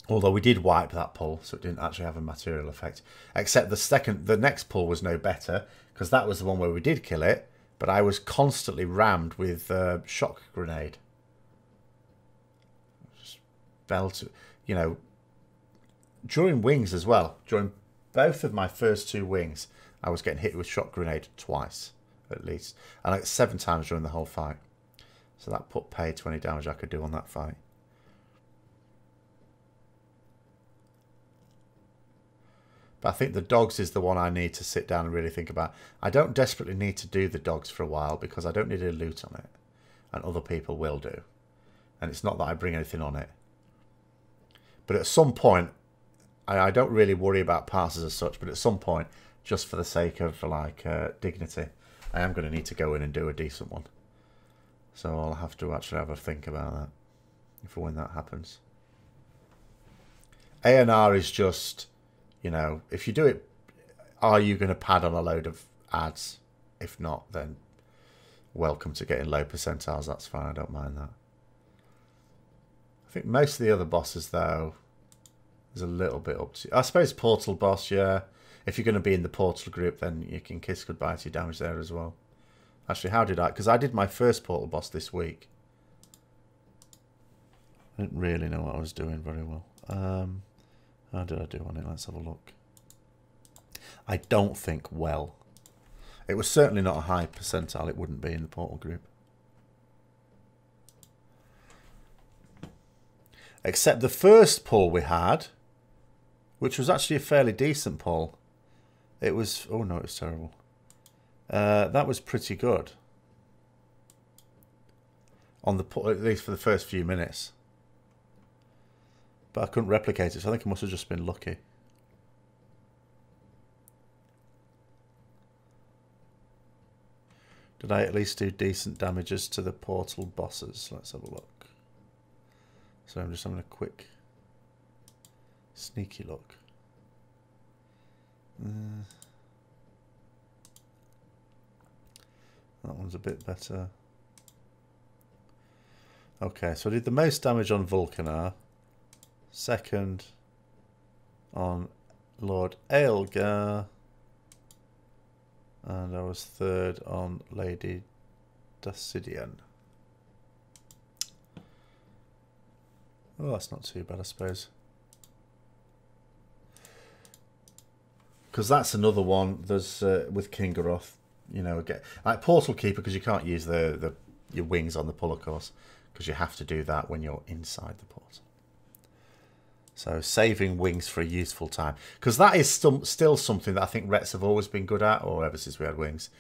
Although we did wipe that pull, so it didn't actually have a material effect. Except the next pull was no better, because that was the one where we did kill it, but I was constantly rammed with shock grenade. Just fell to, during wings as well. During both of my first 2 wings, I was getting hit with shock grenade twice, at least. And like 7 times during the whole fight. So that put paid 20 damage I could do on that fight. But I think the dogs is the one I need to sit down and really think about. I don't desperately need to do the dogs for a while, because I don't need a loot on it. And other people will do. And it's not that I bring anything on it. But at some point, I don't really worry about passes as such, but at some point, just for the sake of dignity, I am going to need to go in and do a decent one. So I'll have to actually have a think about that, if when that happens. ANR is just... if you do it, are you going to pad on a load of ads? If not, then welcome to getting low percentiles. That's fine. I don't mind that. I think most of the other bosses, though, is a little bit up to... I suppose Portal boss, yeah. If you're going to be in the Portal group, then you can kiss goodbye to your damage there as well. Actually, how did I... Because I did my first Portal boss this week. I didn't really know what I was doing very well. How did I do on it? Let's have a look. I don't think well. It was certainly not a high percentile. It wouldn't be in the portal group. Except the first pull we had, which was actually a fairly decent pull. It was... Oh no, it was terrible. That was pretty good. On the pull, at least for the first few minutes. But I couldn't replicate it, so I think it must have just been lucky. Did I at least do decent damages to the portal bosses? Let's have a look. So I'm just having a quick sneaky look. That one's a bit better. Okay, so I did the most damage on Vulcanar. Second on Lord Aelgar. And I was third on Lady Dacidian. Oh, that's not too bad, I suppose. Because that's another one. There's with Kingaroth, you know, again, like Portal Keeper, because you can't use your wings on the pull, of course, because you have to do that when you're inside the portal. So saving wings for a useful time, because that is still something that I think Rets have always been good at, or ever since we had wings,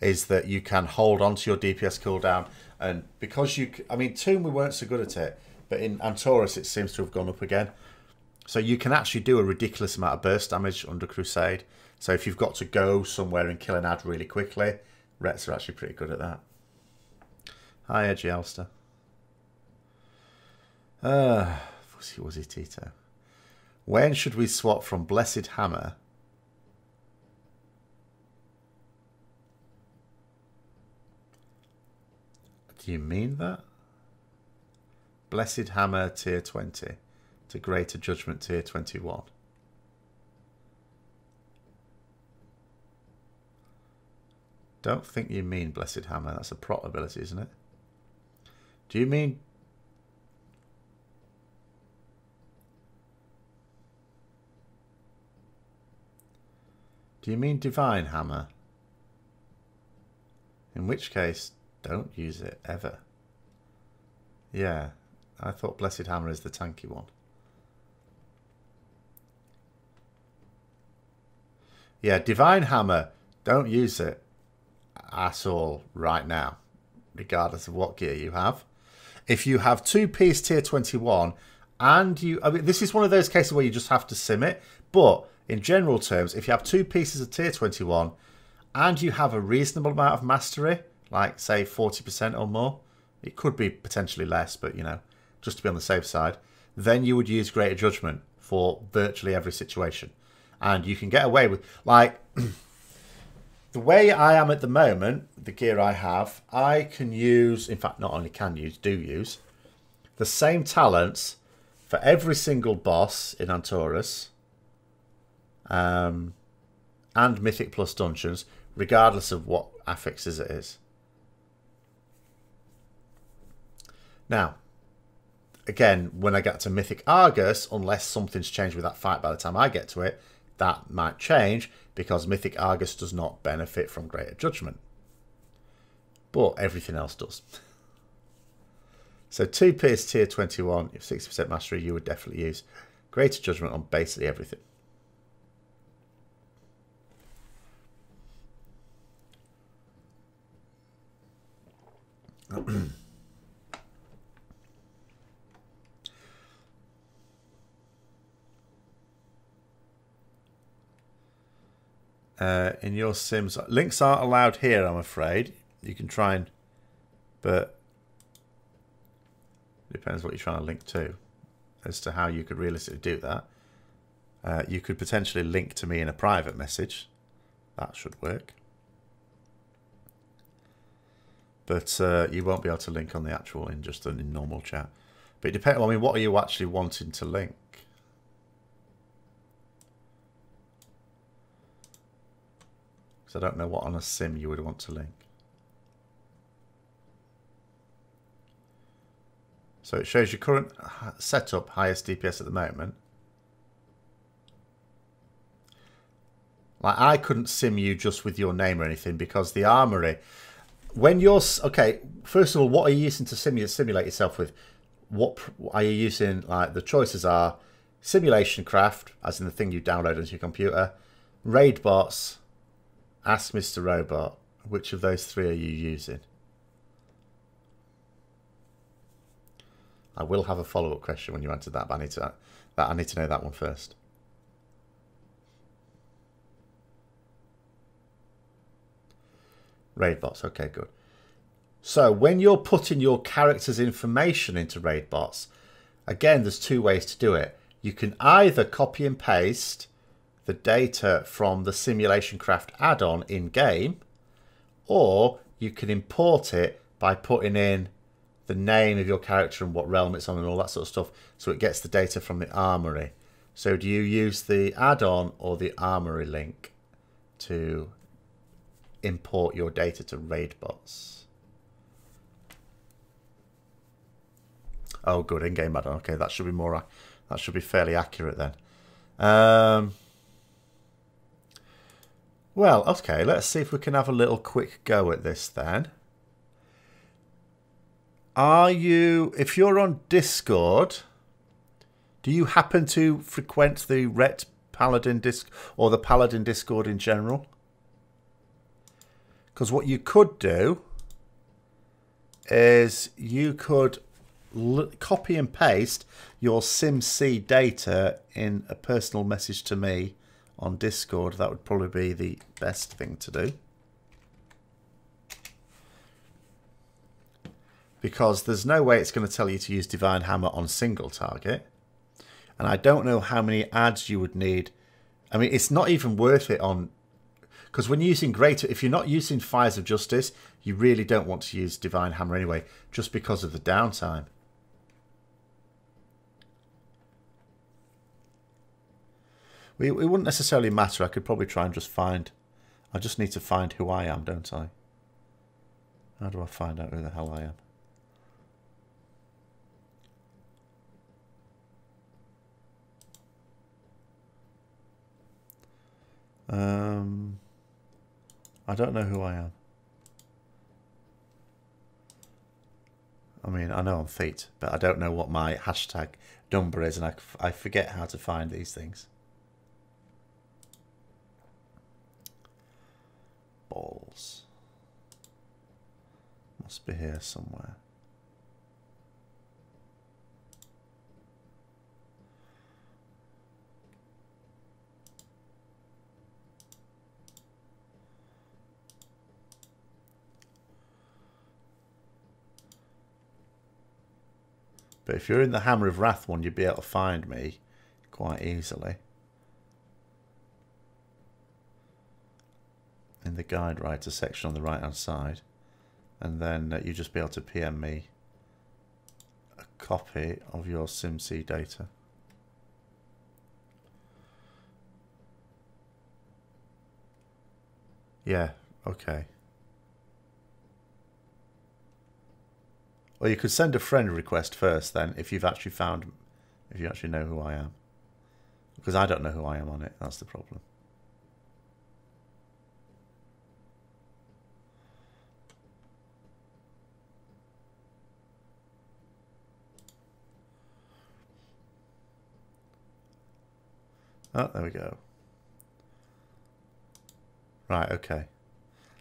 is that you can hold on to your DPS cooldown, and because I mean, Tomb we weren't so good at it, but in Antorus it seems to have gone up again. So you can actually do a ridiculous amount of burst damage under Crusade. So if you've got to go somewhere and kill an ad really quickly, Rets are actually pretty good at that. Hi, Edgy Alster. Was he Tito? When should we swap from Blessed Hammer do you mean that? Blessed Hammer tier 20 to Greater Judgment tier 21. Don't think you mean Blessed Hammer. That's a prot ability, isn't it? Do you mean... Do you mean Divine Hammer? In which case, don't use it ever. Yeah, I thought Blessed Hammer is the tanky one. Yeah, Divine Hammer, don't use it at all right now, regardless of what gear you have. If you have 2-piece tier 21 and you... I mean, this is one of those cases where you just have to sim it, but... In general terms, if you have 2 pieces of tier 21 and you have a reasonable amount of mastery, like say 40% or more, it could be potentially less, but you know, just to be on the safe side, then you would use Greater Judgment for virtually every situation. And you can get away with, like, the way I am at the moment, the gear I have, I can use, in fact, not only can use, do use, the same talents for every single boss in Antorus. And Mythic Plus Dungeons, regardless of what affixes it is. Now, again, when I get to Mythic Argus, unless something's changed with that fight by the time I get to it, that might change, because Mythic Argus does not benefit from Greater Judgment. But everything else does. So 2-piece tier 21, if 60% mastery, you would definitely use Greater Judgment on basically everything. In your Sims, links aren't allowed here, I'm afraid. You can try and, but it depends what you're trying to link to as to how you could realistically do that. You could potentially link to me in a private message. That should work. But you won't be able to link on the actual in just in normal chat. But it depends. I mean, what are you actually wanting to link? Because I don't know what on a sim you would want to link. So it shows your current setup, highest DPS at the moment. Like, I couldn't sim you just with your name or anything because the armory, when you're, okay, first of all, what are you using to simulate yourself with? What are you using? Like, the choices are simulation craft, as in the thing you download onto your computer, raid bots, ask Mr. Robot. Which of those three are you using? I will have a follow-up question when you answer that, but I need to know that one first. Raid bots, okay, good. So when you're putting your character's information into raid bots, again, there's two ways to do it. You can either copy and paste the data from the Simulation Craft add-on in-game, or you can import it by putting in the name of your character and what realm it's on and all that sort of stuff, so it gets the data from the armory. So do you use the add-on or the armory link to import your data to raid bots? Oh, good, in-game add-on. Okay, that should be more. That should be fairly accurate then. Well, okay, let's see if we can have a little quick go at this then. Are you, if you're on Discord, do you happen to frequent the Ret Paladin disc or the Paladin Discord in general? Because what you could do is you could copy and paste your SimC data in a personal message to me on Discord. That would probably be the best thing to do, because there's no way it's going to tell you to use Divine Hammer on single target, and I don't know how many ads you would need. I mean, it's not even worth it on, because when you're using greater, if you're not using Fires of Justice, you really don't want to use Divine Hammer anyway, just because of the downtime. It wouldn't necessarily matter. I could probably try and just find... I just need to find who I am, don't I? How do I find out who the hell I am? I don't know who I am. I mean, I know I'm Thete, but I don't know what my hashtag number is, and I forget how to find these things. Balls. Must be here somewhere. But if you're in the Hammer of Wrath one, you'd be able to find me quite easily. In the guide writer section on the right hand side. And then you just be able to PM me a copy of your SimC data. Yeah, okay. Well, you could send a friend request first then, if you've actually found, if you actually know who I am. Because I don't know who I am on it, that's the problem. Oh, there we go. Right, okay.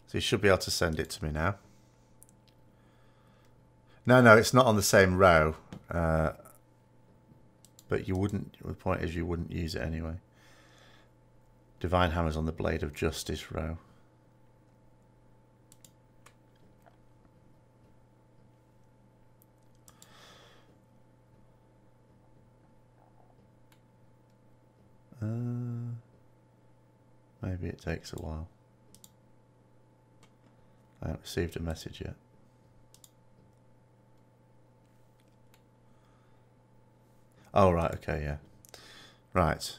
So you should be able to send it to me now. No, it's not on the same row. But you wouldn't, the point is you wouldn't use it anyway. Divine Hammer's on the Blade of Justice row. Maybe it takes a while. I haven't received a message yet. Oh, right, okay, yeah. Right.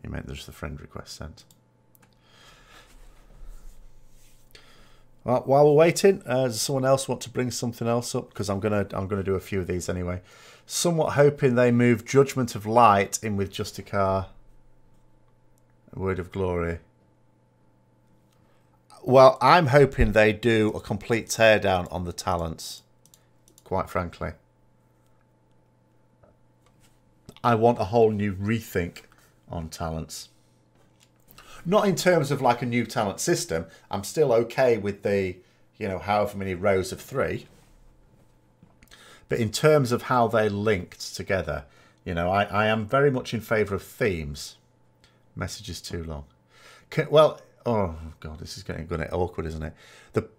You meant there's the friend request sent. Well, while we're waiting, does someone else want to bring something else up? Because I'm gonna do a few of these anyway. Somewhat hoping they move Judgment of Light in with Justicar. Word of Glory. Well, I'm hoping they do a complete teardown on the talents. Quite frankly, I want a whole new rethink on talents. Not in terms of like a new talent system. I'm still okay with the, you know, however many rows of 3. But in terms of how they linked together, you know, I am very much in favour of themes. Message is too long. Well, oh god, this is getting awkward, isn't it?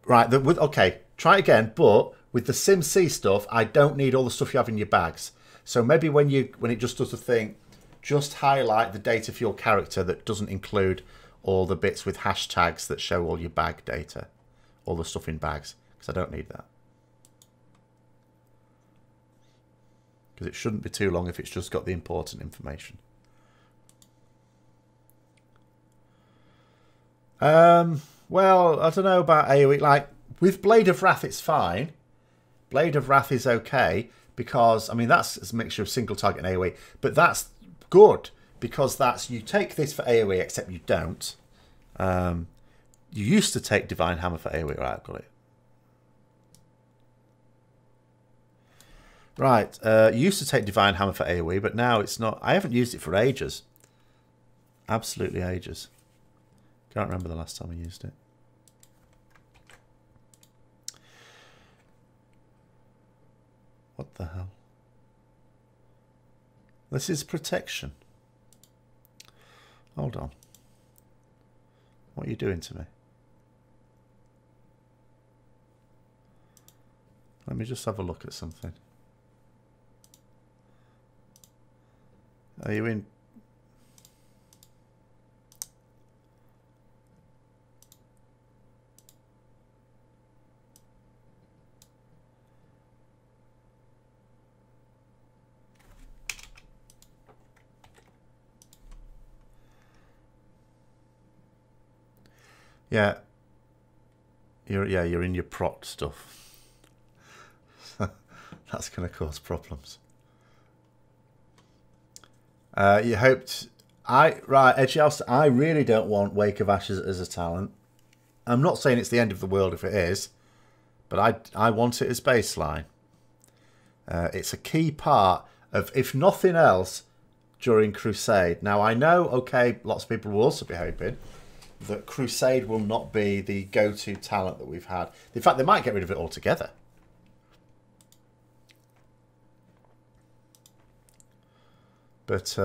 Okay, try it again. But with the SimC stuff, I don't need all the stuff you have in your bags. So maybe when it just does the thing, just highlight the data for your character that doesn't include all the bits with hashtags that show all your bag data, all the stuff in bags, because I don't need that. Because it shouldn't be too long if it's just got the important information. Well, I don't know about AoE. Like, with Blade of Wrath, it's fine. Blade of Wrath is okay, because, I mean, that's a mixture of single target and AoE. But that's good, because that's, you take this for AoE, except you don't. You used to take Divine Hammer for AoE. Right, I've got it. Right, you used to take Divine Hammer for AoE, but now it's not. I haven't used it for ages. Absolutely ages. Can't remember the last time I used it. What the hell? This is protection. Hold on. What are you doing to me? Let me just have a look at something. Are you in? Yeah. You're in your prot stuff. That's going to cause problems. You hoped... Edgy House, I really don't want Wake of Ashes as a talent. I'm not saying it's the end of the world if it is, but I want it as baseline. It's a key part of, if nothing else, during Crusade. Now, I know, okay, lots of people will also be hoping that Crusade will not be the go-to talent that we've had. In fact, they might get rid of it altogether. But,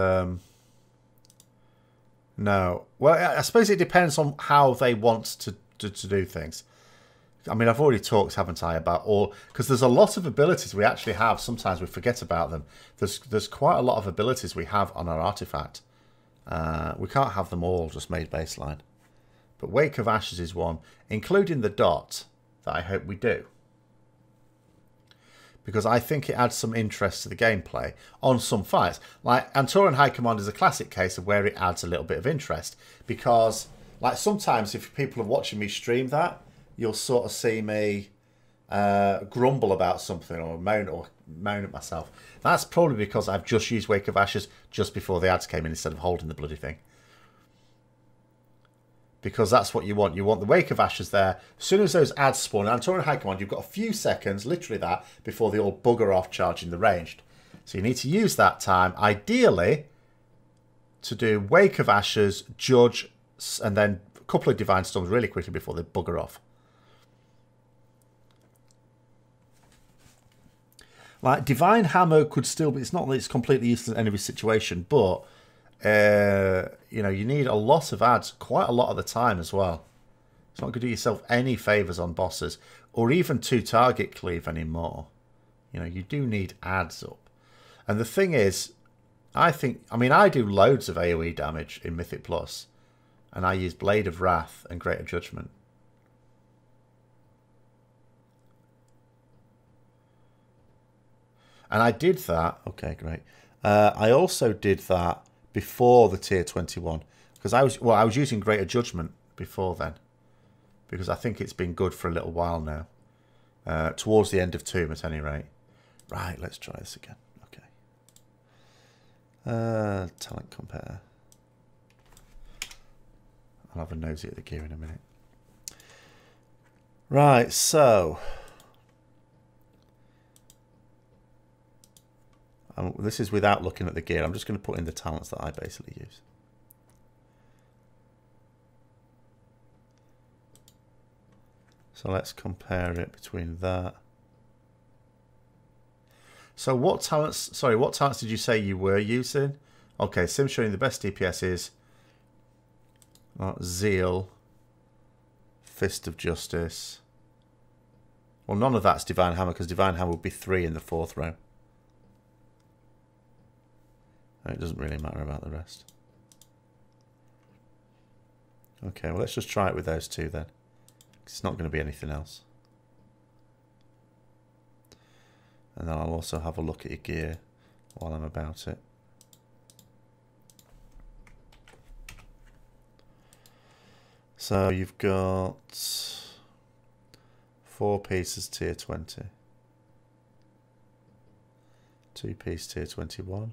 no. Well, I suppose it depends on how they want to do things. I mean, I've already talked, haven't I, about all... Because there's a lot of abilities we actually have. Sometimes we forget about them. There's quite a lot of abilities we have on our artifact. We can't have them all just made baseline. But Wake of Ashes is one, including the dot, that I hope we do. Because I think it adds some interest to the gameplay on some fights. Like, Antoran High Command is a classic case of where it adds a little bit of interest. Because, like, sometimes if people are watching me stream that, you'll sort of see me grumble about something or moan at myself. That's probably because I've just used Wake of Ashes just before the ads came in instead of holding the bloody thing. Because that's what you want. You want the Wake of Ashes there. As soon as those ads spawn, in Antorus High Command, you've got a few seconds, literally that, before they all bugger off charging the ranged. So you need to use that time, ideally, to do Wake of Ashes, Judge, and then a couple of Divine Storms really quickly before they bugger off. Like, Divine Hammer could still be... It's not that it's completely useless in every situation, but... you know, you need a lot of ads quite a lot of the time as well. It's not going to do yourself any favours on bosses or even 2-target cleave anymore. You know, you do need ads up. And the thing is, I do loads of AoE damage in Mythic Plus, and I use Blade of Wrath and Greater Judgment. And I did that. Okay, great. I also did that before the tier 21, because I was using Greater Judgment before then, because I think it's been good for a little while now. Towards the end of Tomb, at any rate. Right, let's try this again. Okay. Talent compare. I'll have a nosy at the gear in a minute. Right, so this is without looking at the gear. I'm just going to put in the talents that I basically use. So let's compare it between that. So what talents, sorry, what talents did you say you were using? Okay, Sim showing the best DPS is Zeal, Fist of Justice. Well, none of that's Divine Hammer, because Divine Hammer would be 3 in the 4th row. And it doesn't really matter about the rest. Okay, well, let's just try it with those two then. It's not going to be anything else. And then I'll also have a look at your gear while I'm about it. So you've got 4 pieces tier 20. 2 piece tier 21.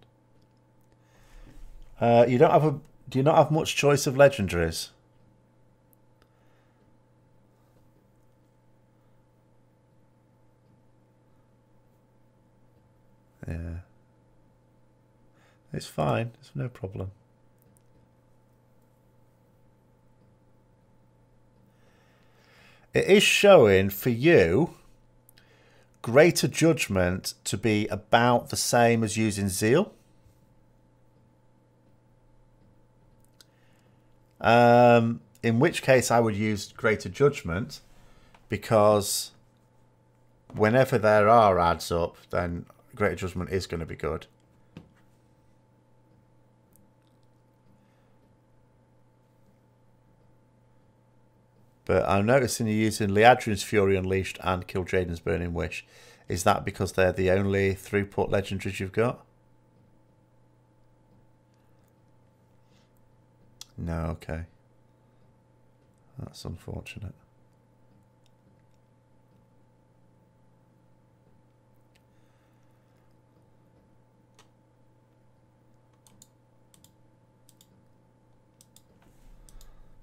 You don't have a. Do you not have much choice of legendaries? Yeah. It's fine. It's no problem. It is showing for you Greater Judgment to be about the same as using Zeal. In which case I would use Greater Judgment, because whenever there are adds up, then Greater Judgment is going to be good. But I'm noticing you're using Liadrin's Fury Unleashed and Kil'jaeden's Burning Wish. Is that because they're the only throughput legendaries you've got? No, okay. That's unfortunate.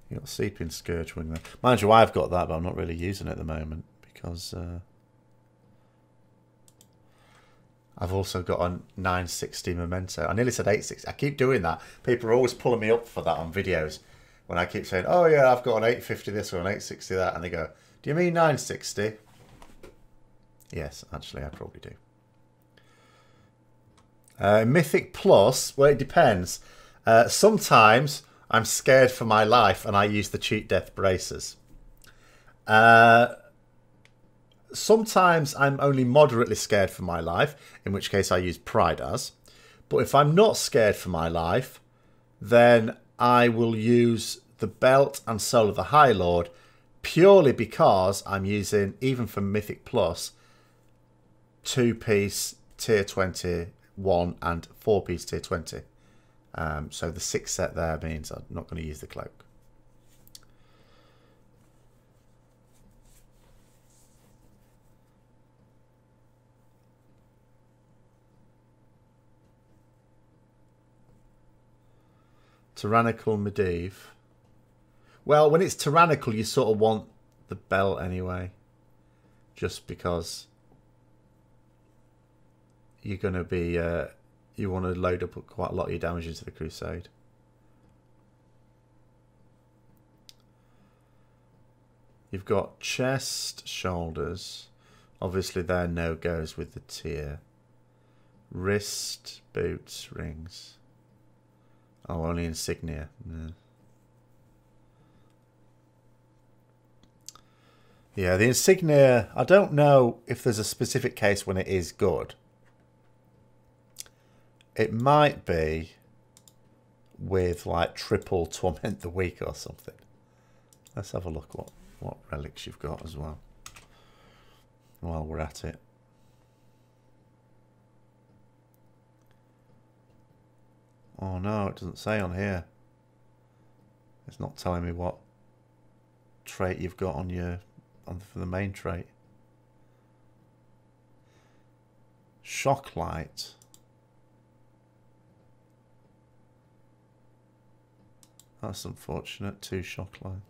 You've got Seeping Scourge Wing there. Mind you, I've got that, but I'm not really using it at the moment because I've also got a 960 Memento. I nearly said 860. I keep doing that. People are always pulling me up for that on videos when I keep saying, oh yeah, I've got an 850 this or an 860 that. And they go, do you mean 960? Yes, actually, I probably do. Mythic Plus, well, it depends. Sometimes I'm scared for my life and I use the Cheat Death Bracers. Sometimes I'm only moderately scared for my life, in which case I use Pride as. But if I'm not scared for my life, then I will use the Belt and Soul of the High Lord, purely because I'm using, even for Mythic Plus, 2-piece tier 21 and 4-piece tier 20. So the 6 set there means I'm not going to use the cloak. Tyrannical Medivh. Well, when it's tyrannical, you sort of want the belt anyway. Just because you're going to be... you want to load up quite a lot of your damage into the Crusade. You've got chest, shoulders. Obviously, there no goes with the tier. Wrist, boots, rings. Oh, only insignia. Yeah, the insignia, I don't know if there's a specific case when it is good. It might be with like triple Torment the Weak or something. Let's have a look what relics you've got as well while we're at it. Oh no, it doesn't say on here. It's not telling me what trait you've got on your for the main trait. Shock light. That's unfortunate. 2 shock light.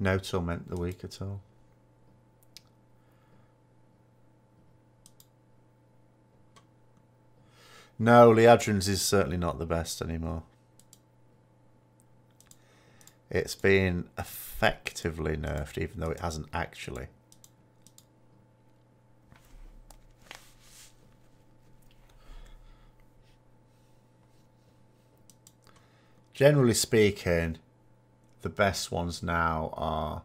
No torment the weak at all. No, Liadrin's is certainly not the best anymore. It's been effectively nerfed, even though it hasn't actually. Generally speaking, the best ones now are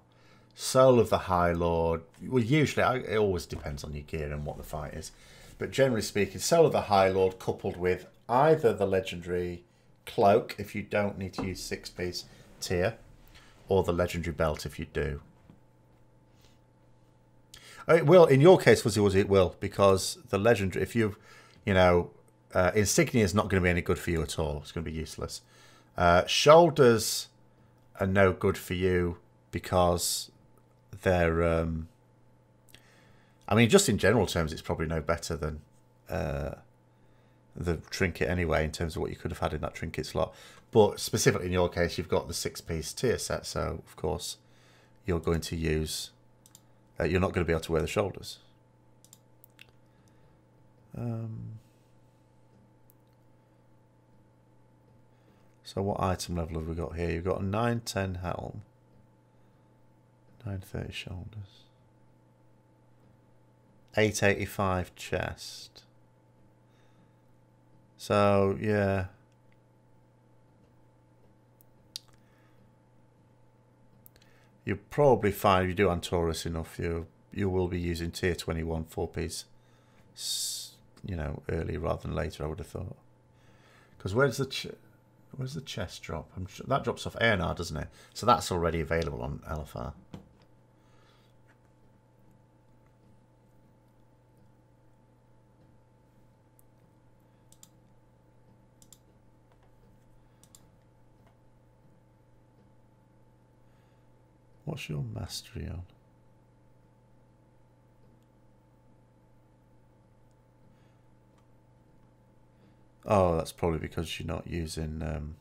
Soul of the High Lord. Well, usually, it always depends on your gear and what the fight is. But generally speaking, Soul of the High Lord coupled with either the legendary cloak, if you don't need to use 6-piece tier, or the legendary belt if you do. It will, in your case, Fuzzy Wuzzy, it will, because the legendary, if you know, Insignia is not going to be any good for you at all. It's going to be useless. Shoulders are no good for you because they're... I mean, just in general terms, it's probably no better than the trinket anyway, in terms of what you could have had in that trinket slot. But specifically in your case, you've got the 6-piece tier set, so of course you're going to use... you're not going to be able to wear the shoulders. So what item level have we got here? You've got a 910 helm, 930 shoulders, 885 chest. So yeah, you'll probably find if you do Antorus enough, you will be using tier 21 4-piece, you know, early rather than later. I would have thought. Because where's the chest drop? That drops off ANR, doesn't it? So that's already available on LFR. What's your mastery on? Oh, that's probably because you're not using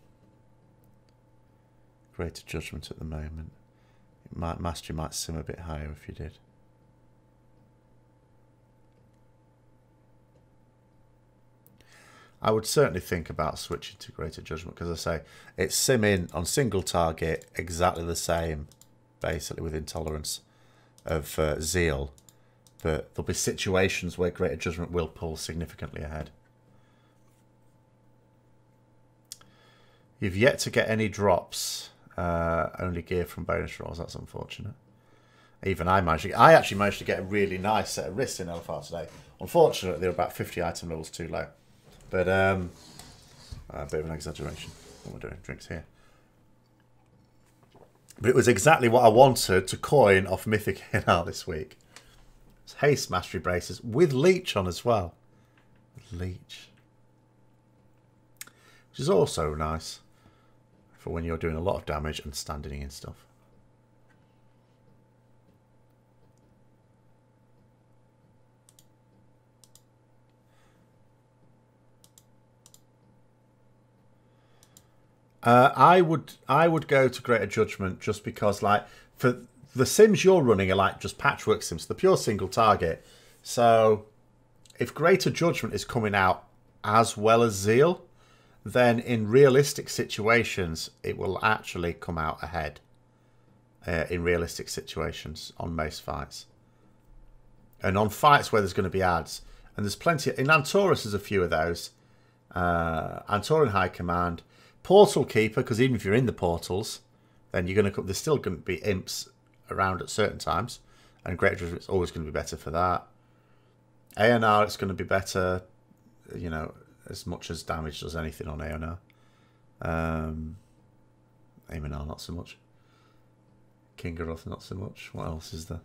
Greater Judgment at the moment. Mastery might sim a bit higher if you did. I would certainly think about switching to Greater Judgment because I say it's simming on single target exactly the same, basically with intolerance of Zeal, but there'll be situations where Greater Judgment will pull significantly ahead. You've yet to get any drops, only gear from bonus rolls. That's unfortunate. Even I actually managed to get a really nice set of wrists in LFR today. Unfortunately, they're about 50 item levels too low. But a bit of an exaggeration. What am I doing? Drinks here. But it was exactly what I wanted to coin off Mythic ANR this week. It's haste mastery braces with leech on as well. With leech. Which is also nice for when you're doing a lot of damage and standing in stuff. I would go to Greater Judgment just because, like, for the sims you're running are like just patchwork sims, the pure single target. So if Greater Judgment is coming out as well as Zeal, then in realistic situations it will actually come out ahead in realistic situations on most fights. And on fights where there's going to be ads, and there's plenty in Antorus, there's a few of those. Antoran High Command, Portal Keeper, because even if you're in the portals, then you're going to there's still going to be imps around at certain times, and Greater Judgment's always going to be better for that. ANR, it's going to be better, you know, as much as damage does anything on ANR. AMNR not so much. Kingaroth not so much. What else is there?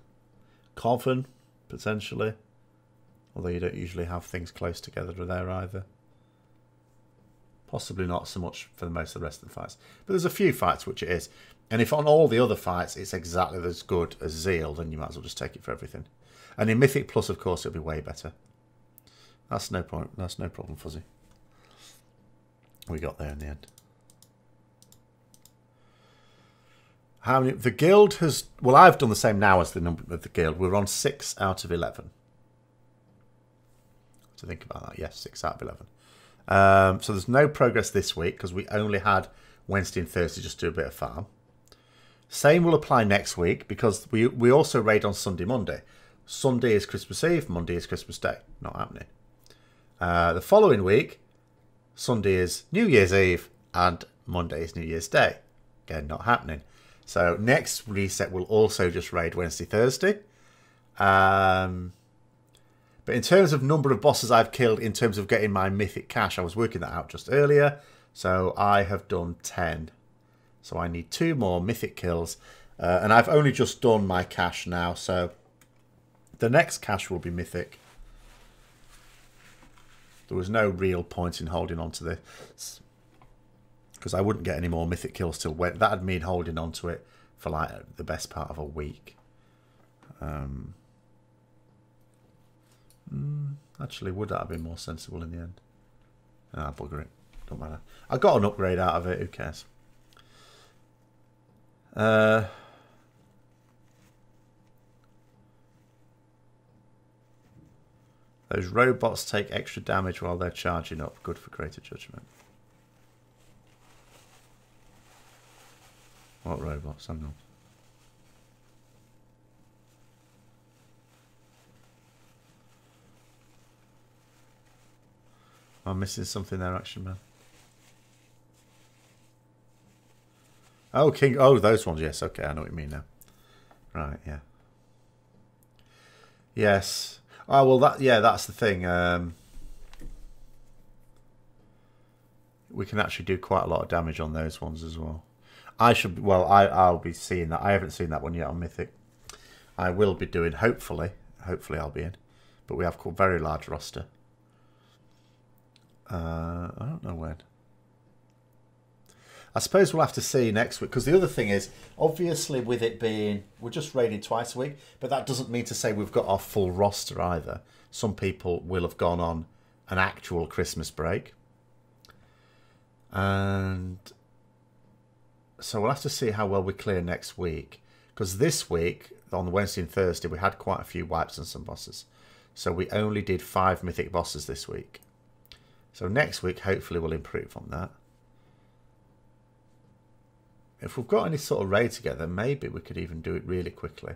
Coven, potentially. Although you don't usually have things close together there either. Possibly not so much for most of the rest of the fights. But there's a few fights which it is. And if on all the other fights it's exactly as good as Zeal, then you might as well just take it for everything. And in Mythic Plus, of course, it'll be way better. That's no point. That's no problem, Fuzzy. We got there in the end. How many? The guild has... Well, I've done the same now as the number of the guild. We're on 6 out of 11. So think about that. Yes, 6 out of 11. So there's no progress this week because we only had Wednesday and Thursday just to do a bit of farm. Same will apply next week because we also raid on Sunday, Monday. Sunday is Christmas Eve, Monday is Christmas Day. Not happening. The following week, Sunday is New Year's Eve and Monday is New Year's Day. Again, not happening. So next reset will also just raid Wednesday, Thursday. But in terms of number of bosses I've killed, in terms of getting my mythic cash, I was working that out just earlier. So I have done 10. So I need 2 more mythic kills. And I've only just done my cash now. So the next cash will be mythic. There was no real point in holding on to this. Because I wouldn't get any more mythic kills till when. That'd mean holding on to it for like the best part of a week. Actually, would that have been more sensible in the end? Ah, bugger it. Don't matter. I got an upgrade out of it. Who cares? Those robots take extra damage while they're charging up. Good for Greater Judgment. What robots? Hang on. I'm missing something there, Action Man. Oh, King. Oh, those ones. Yes. Okay, I know what you mean now. Right. Yeah. Yes. Oh well. That. Yeah. That's the thing. We can actually do quite a lot of damage on those ones as well. I should. Well, I'll be seeing that. I haven't seen that one yet on Mythic. I will be doing. Hopefully I'll be in. But we have a very large roster. I don't know when. I suppose we'll have to see next week. Because the other thing is, obviously with it being... We're just raiding twice a week. But that doesn't mean to say we've got our full roster either. Some people will have gone on an actual Christmas break. And... So we'll have to see how well we clear next week. Because this week, on Wednesday and Thursday, we had quite a few wipes and some bosses. So we only did 5 mythic bosses this week. So next week, hopefully, we'll improve on that. If we've got any sort of raid together, maybe we could even do it really quickly.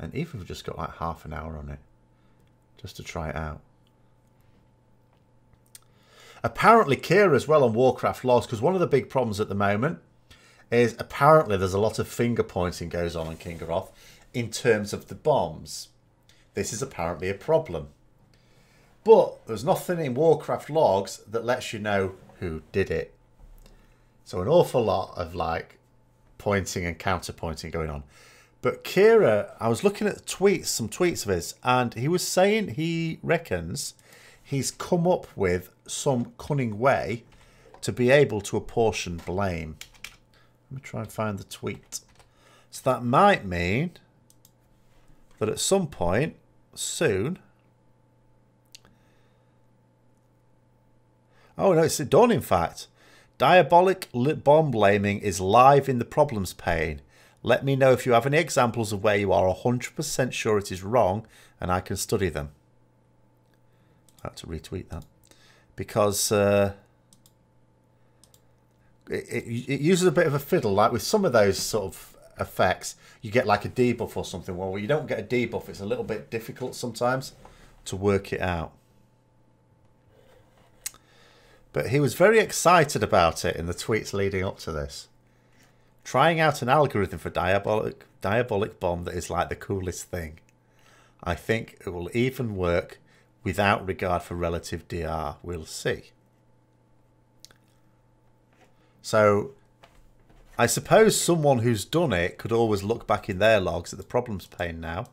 And even if we've just got like half an hour on it. Just to try it out. Apparently, Kira as well on Warcraft logs. Because one of the big problems at the moment is apparently there's a lot of finger pointing goes on Kingaroth in terms of the bombs. This is apparently a problem. But there's nothing in Warcraft logs that lets you know who did it. So an awful lot of like pointing and counter-pointing going on. But Kira, I was looking at tweets, some tweets of his, and he was saying he reckons he's come up with some cunning way to be able to apportion blame. Let me try and find the tweet. So that might mean that at some point soon... Oh no, it's done in fact. Diabolic bomb blaming is live in the problems pane. Let me know if you have any examples of where you are 100% sure it is wrong and I can study them. I have to retweet that. Because it uses a bit of a fiddle. Like with some of those sort of effects, you get like a debuff or something. Well, you don't get a debuff. It's a little bit difficult sometimes to work it out. But he was very excited about it in the tweets leading up to this. Trying out an algorithm for diabolic bomb that is like the coolest thing. I think it will even work without regard for relative DR. We'll see. So, I suppose someone who's done it could always look back in their logs at the problems pane now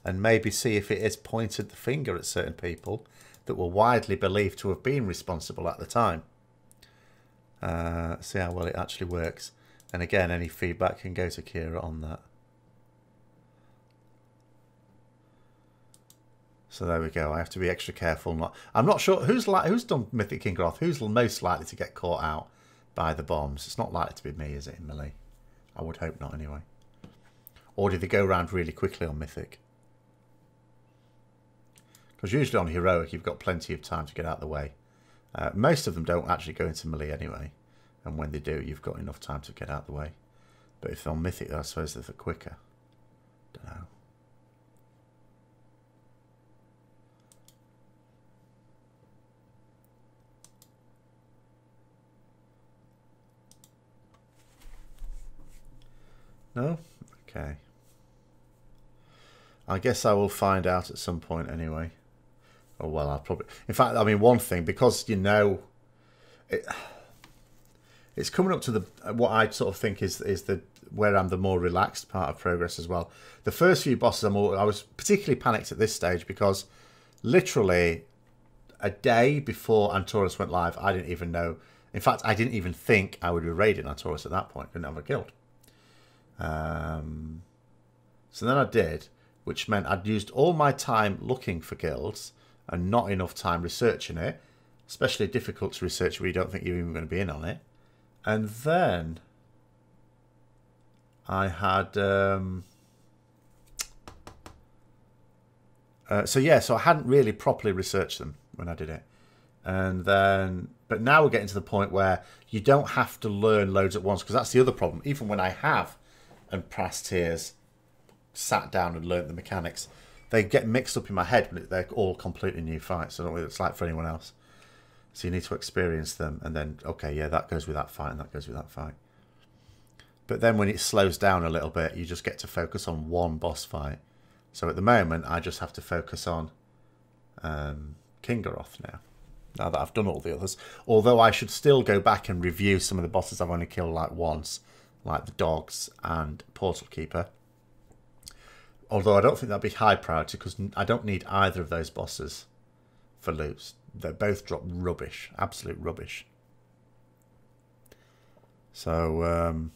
and maybe see if it has pointed the finger at certain people that were widely believed to have been responsible at the time. See how well it actually works. And again, any feedback can go to Kira on that. So there we go. I have to be extra careful. I'm not sure who's done Mythic Kingroth. Who's most likely to get caught out by the bombs? It's not likely to be me, is it, in melee? I would hope not, anyway. Or do they go around really quickly on Mythic? Because usually on Heroic, you've got plenty of time to get out of the way. Most of them don't actually go into melee anyway. And when they do, you've got enough time to get out of the way. But if they're on Mythic, I suppose they're quicker. Don't know. No? Okay. I guess I will find out at some point anyway. Oh, well, I'll probably... In fact, I mean, one thing, because, you know... It's coming up to the what I sort of think is the where I'm the more relaxed part of progress as well. The first few bosses, I was particularly panicked at this stage because literally a day before Antorus went live, I didn't even know. In fact, I didn't even think I would be raiding Antorus at that point. Didn't have a guild. So then I did, which meant I'd used all my time looking for guilds and not enough time researching it. Especially difficult to research where you don't think you're even going to be in on it. And then I had so I hadn't really properly researched them when I did it. And then but now we're getting to the point where you don't have to learn loads at once, because that's the other problem. Even when I have and past tiers sat down and learnt the mechanics, they get mixed up in my head when they're all completely new fights. I don't know what it's like for anyone else. So you need to experience them and then, okay, yeah, that goes with that fight and that goes with that fight. But then when it slows down a little bit, you just get to focus on one boss fight. So at the moment, I just have to focus on Kingroth now that I've done all the others. Although I should still go back and review some of the bosses I've only killed like once, like the dogs and Portal Keeper. Although I don't think that'd be high priority because I don't need either of those bosses for loots. They both drop rubbish, absolute rubbish. So,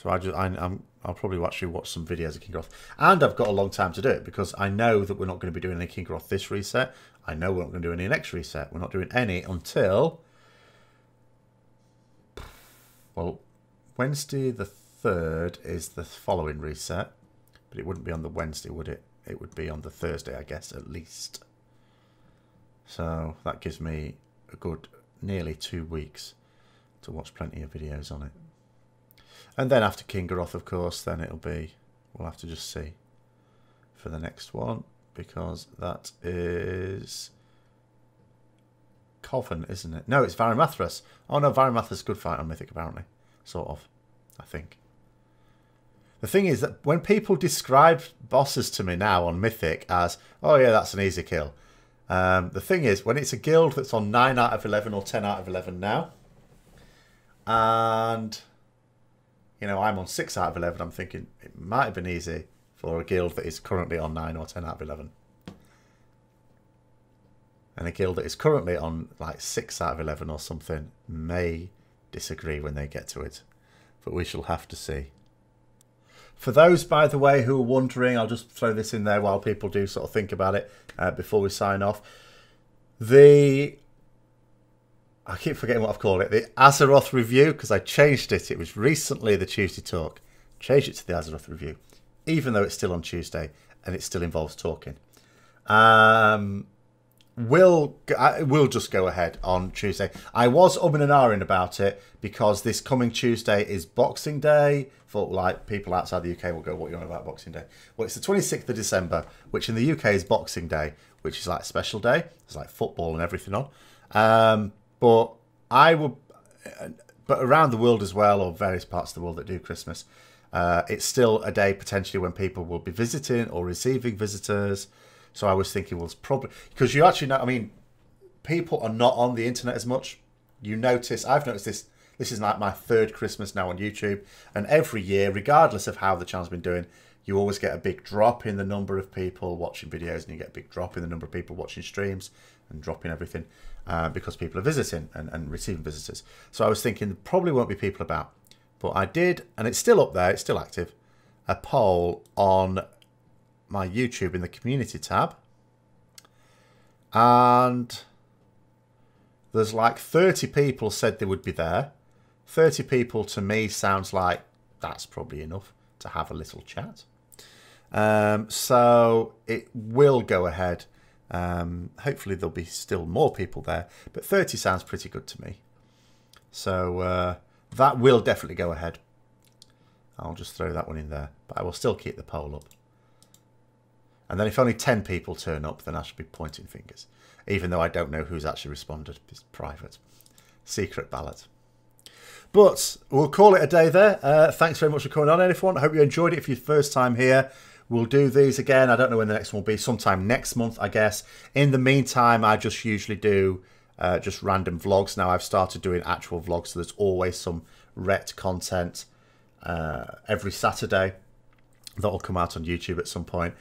I'll probably actually watch some videos of Kingroth, and I've got a long time to do it because I know that we're not going to be doing any Kingroth this reset. I know we're not going to do any next reset. We're not doing any until, well, Wednesday the 3rd is the following reset, but it wouldn't be on the Wednesday, would it? It would be on the Thursday, I guess, at least. So that gives me a good nearly 2 weeks to watch plenty of videos on it. And then after Kingroth, of course, then it'll be... We'll have to just see for the next one, because that is Coven, isn't it? No, it's Varimathras. Oh, no, Varimathras is a good fight on Mythic, apparently. Sort of, I think. The thing is that when people describe bosses to me now on Mythic as, oh yeah, that's an easy kill. The thing is, when it's a guild that's on 9 out of 11 or 10 out of 11 now, and, you know, I'm on 6 out of 11, I'm thinking it might have been easy for a guild that is currently on 9 or 10 out of 11. And a guild that is currently on like 6 out of 11 or something may disagree when they get to it. But we shall have to see. For those, by the way, who are wondering, I'll just throw this in there while people do sort of think about it before we sign off. I keep forgetting what I've called it. The Azeroth Review, because I changed it. It was recently the Tuesday Talk. Changed it to the Azeroth Review, even though it's still on Tuesday and it still involves talking. We'll just go ahead on Tuesday. I was umming and ahhing about it because this coming Tuesday is Boxing Day. For like people outside the UK will go, what are you on about Boxing Day? Well, it's the 26th of December, which in the UK is Boxing Day, which is like a special day. There's like football and everything on. But around the world as well, or various parts of the world that do Christmas, it's still a day potentially when people will be visiting or receiving visitors. So I was thinking, well, it's probably because you actually know. I mean, people are not on the internet as much. You notice, I've noticed this. This is like my 3rd Christmas now on YouTube, and every year, regardless of how the channel's been doing, you always get a big drop in the number of people watching videos, and you get a big drop in the number of people watching streams and dropping everything because people are visiting and receiving visitors. So I was thinking there probably won't be people about. But I did, and it's still up there, it's still active, a poll on my YouTube in the community tab. And there's like 30 people said they would be there. 30 people to me sounds like that's probably enough to have a little chat. So it will go ahead. Hopefully there'll be still more people there, but 30 sounds pretty good to me. So that will definitely go ahead. I'll just throw that one in there, but I will still keep the poll up. And then if only 10 people turn up, then I should be pointing fingers. Even though I don't know who's actually responded. It's private. Secret ballot. But we'll call it a day there. Thanks very much for coming on, everyone. I hope you enjoyed it. If you're first time here, we'll do these again. I don't know when the next one will be. Sometime next month, I guess. In the meantime, I just usually do just random vlogs. Now I've started doing actual vlogs, so there's always some Ret content every Saturday that will come out on YouTube at some point.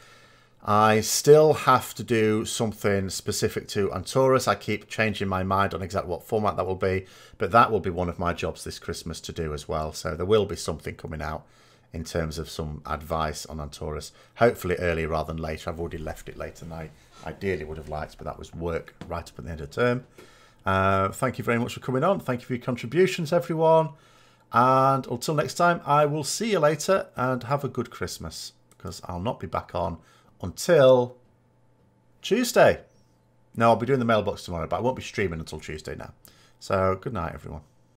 I still have to do something specific to Antorus. I keep changing my mind on exactly what format that will be, but that will be one of my jobs this Christmas to do as well. So there will be something coming out in terms of some advice on Antorus. Hopefully earlier rather than later. I've already left it later than I ideally would have liked, but that was work right up at the end of the term. Thank you very much for coming on. Thank you for your contributions, everyone. And until next time, I will see you later, and have a good Christmas, because I'll not be back on until Tuesday. No, I'll be doing the mailbox tomorrow, but I won't be streaming until Tuesday now. So good night, everyone.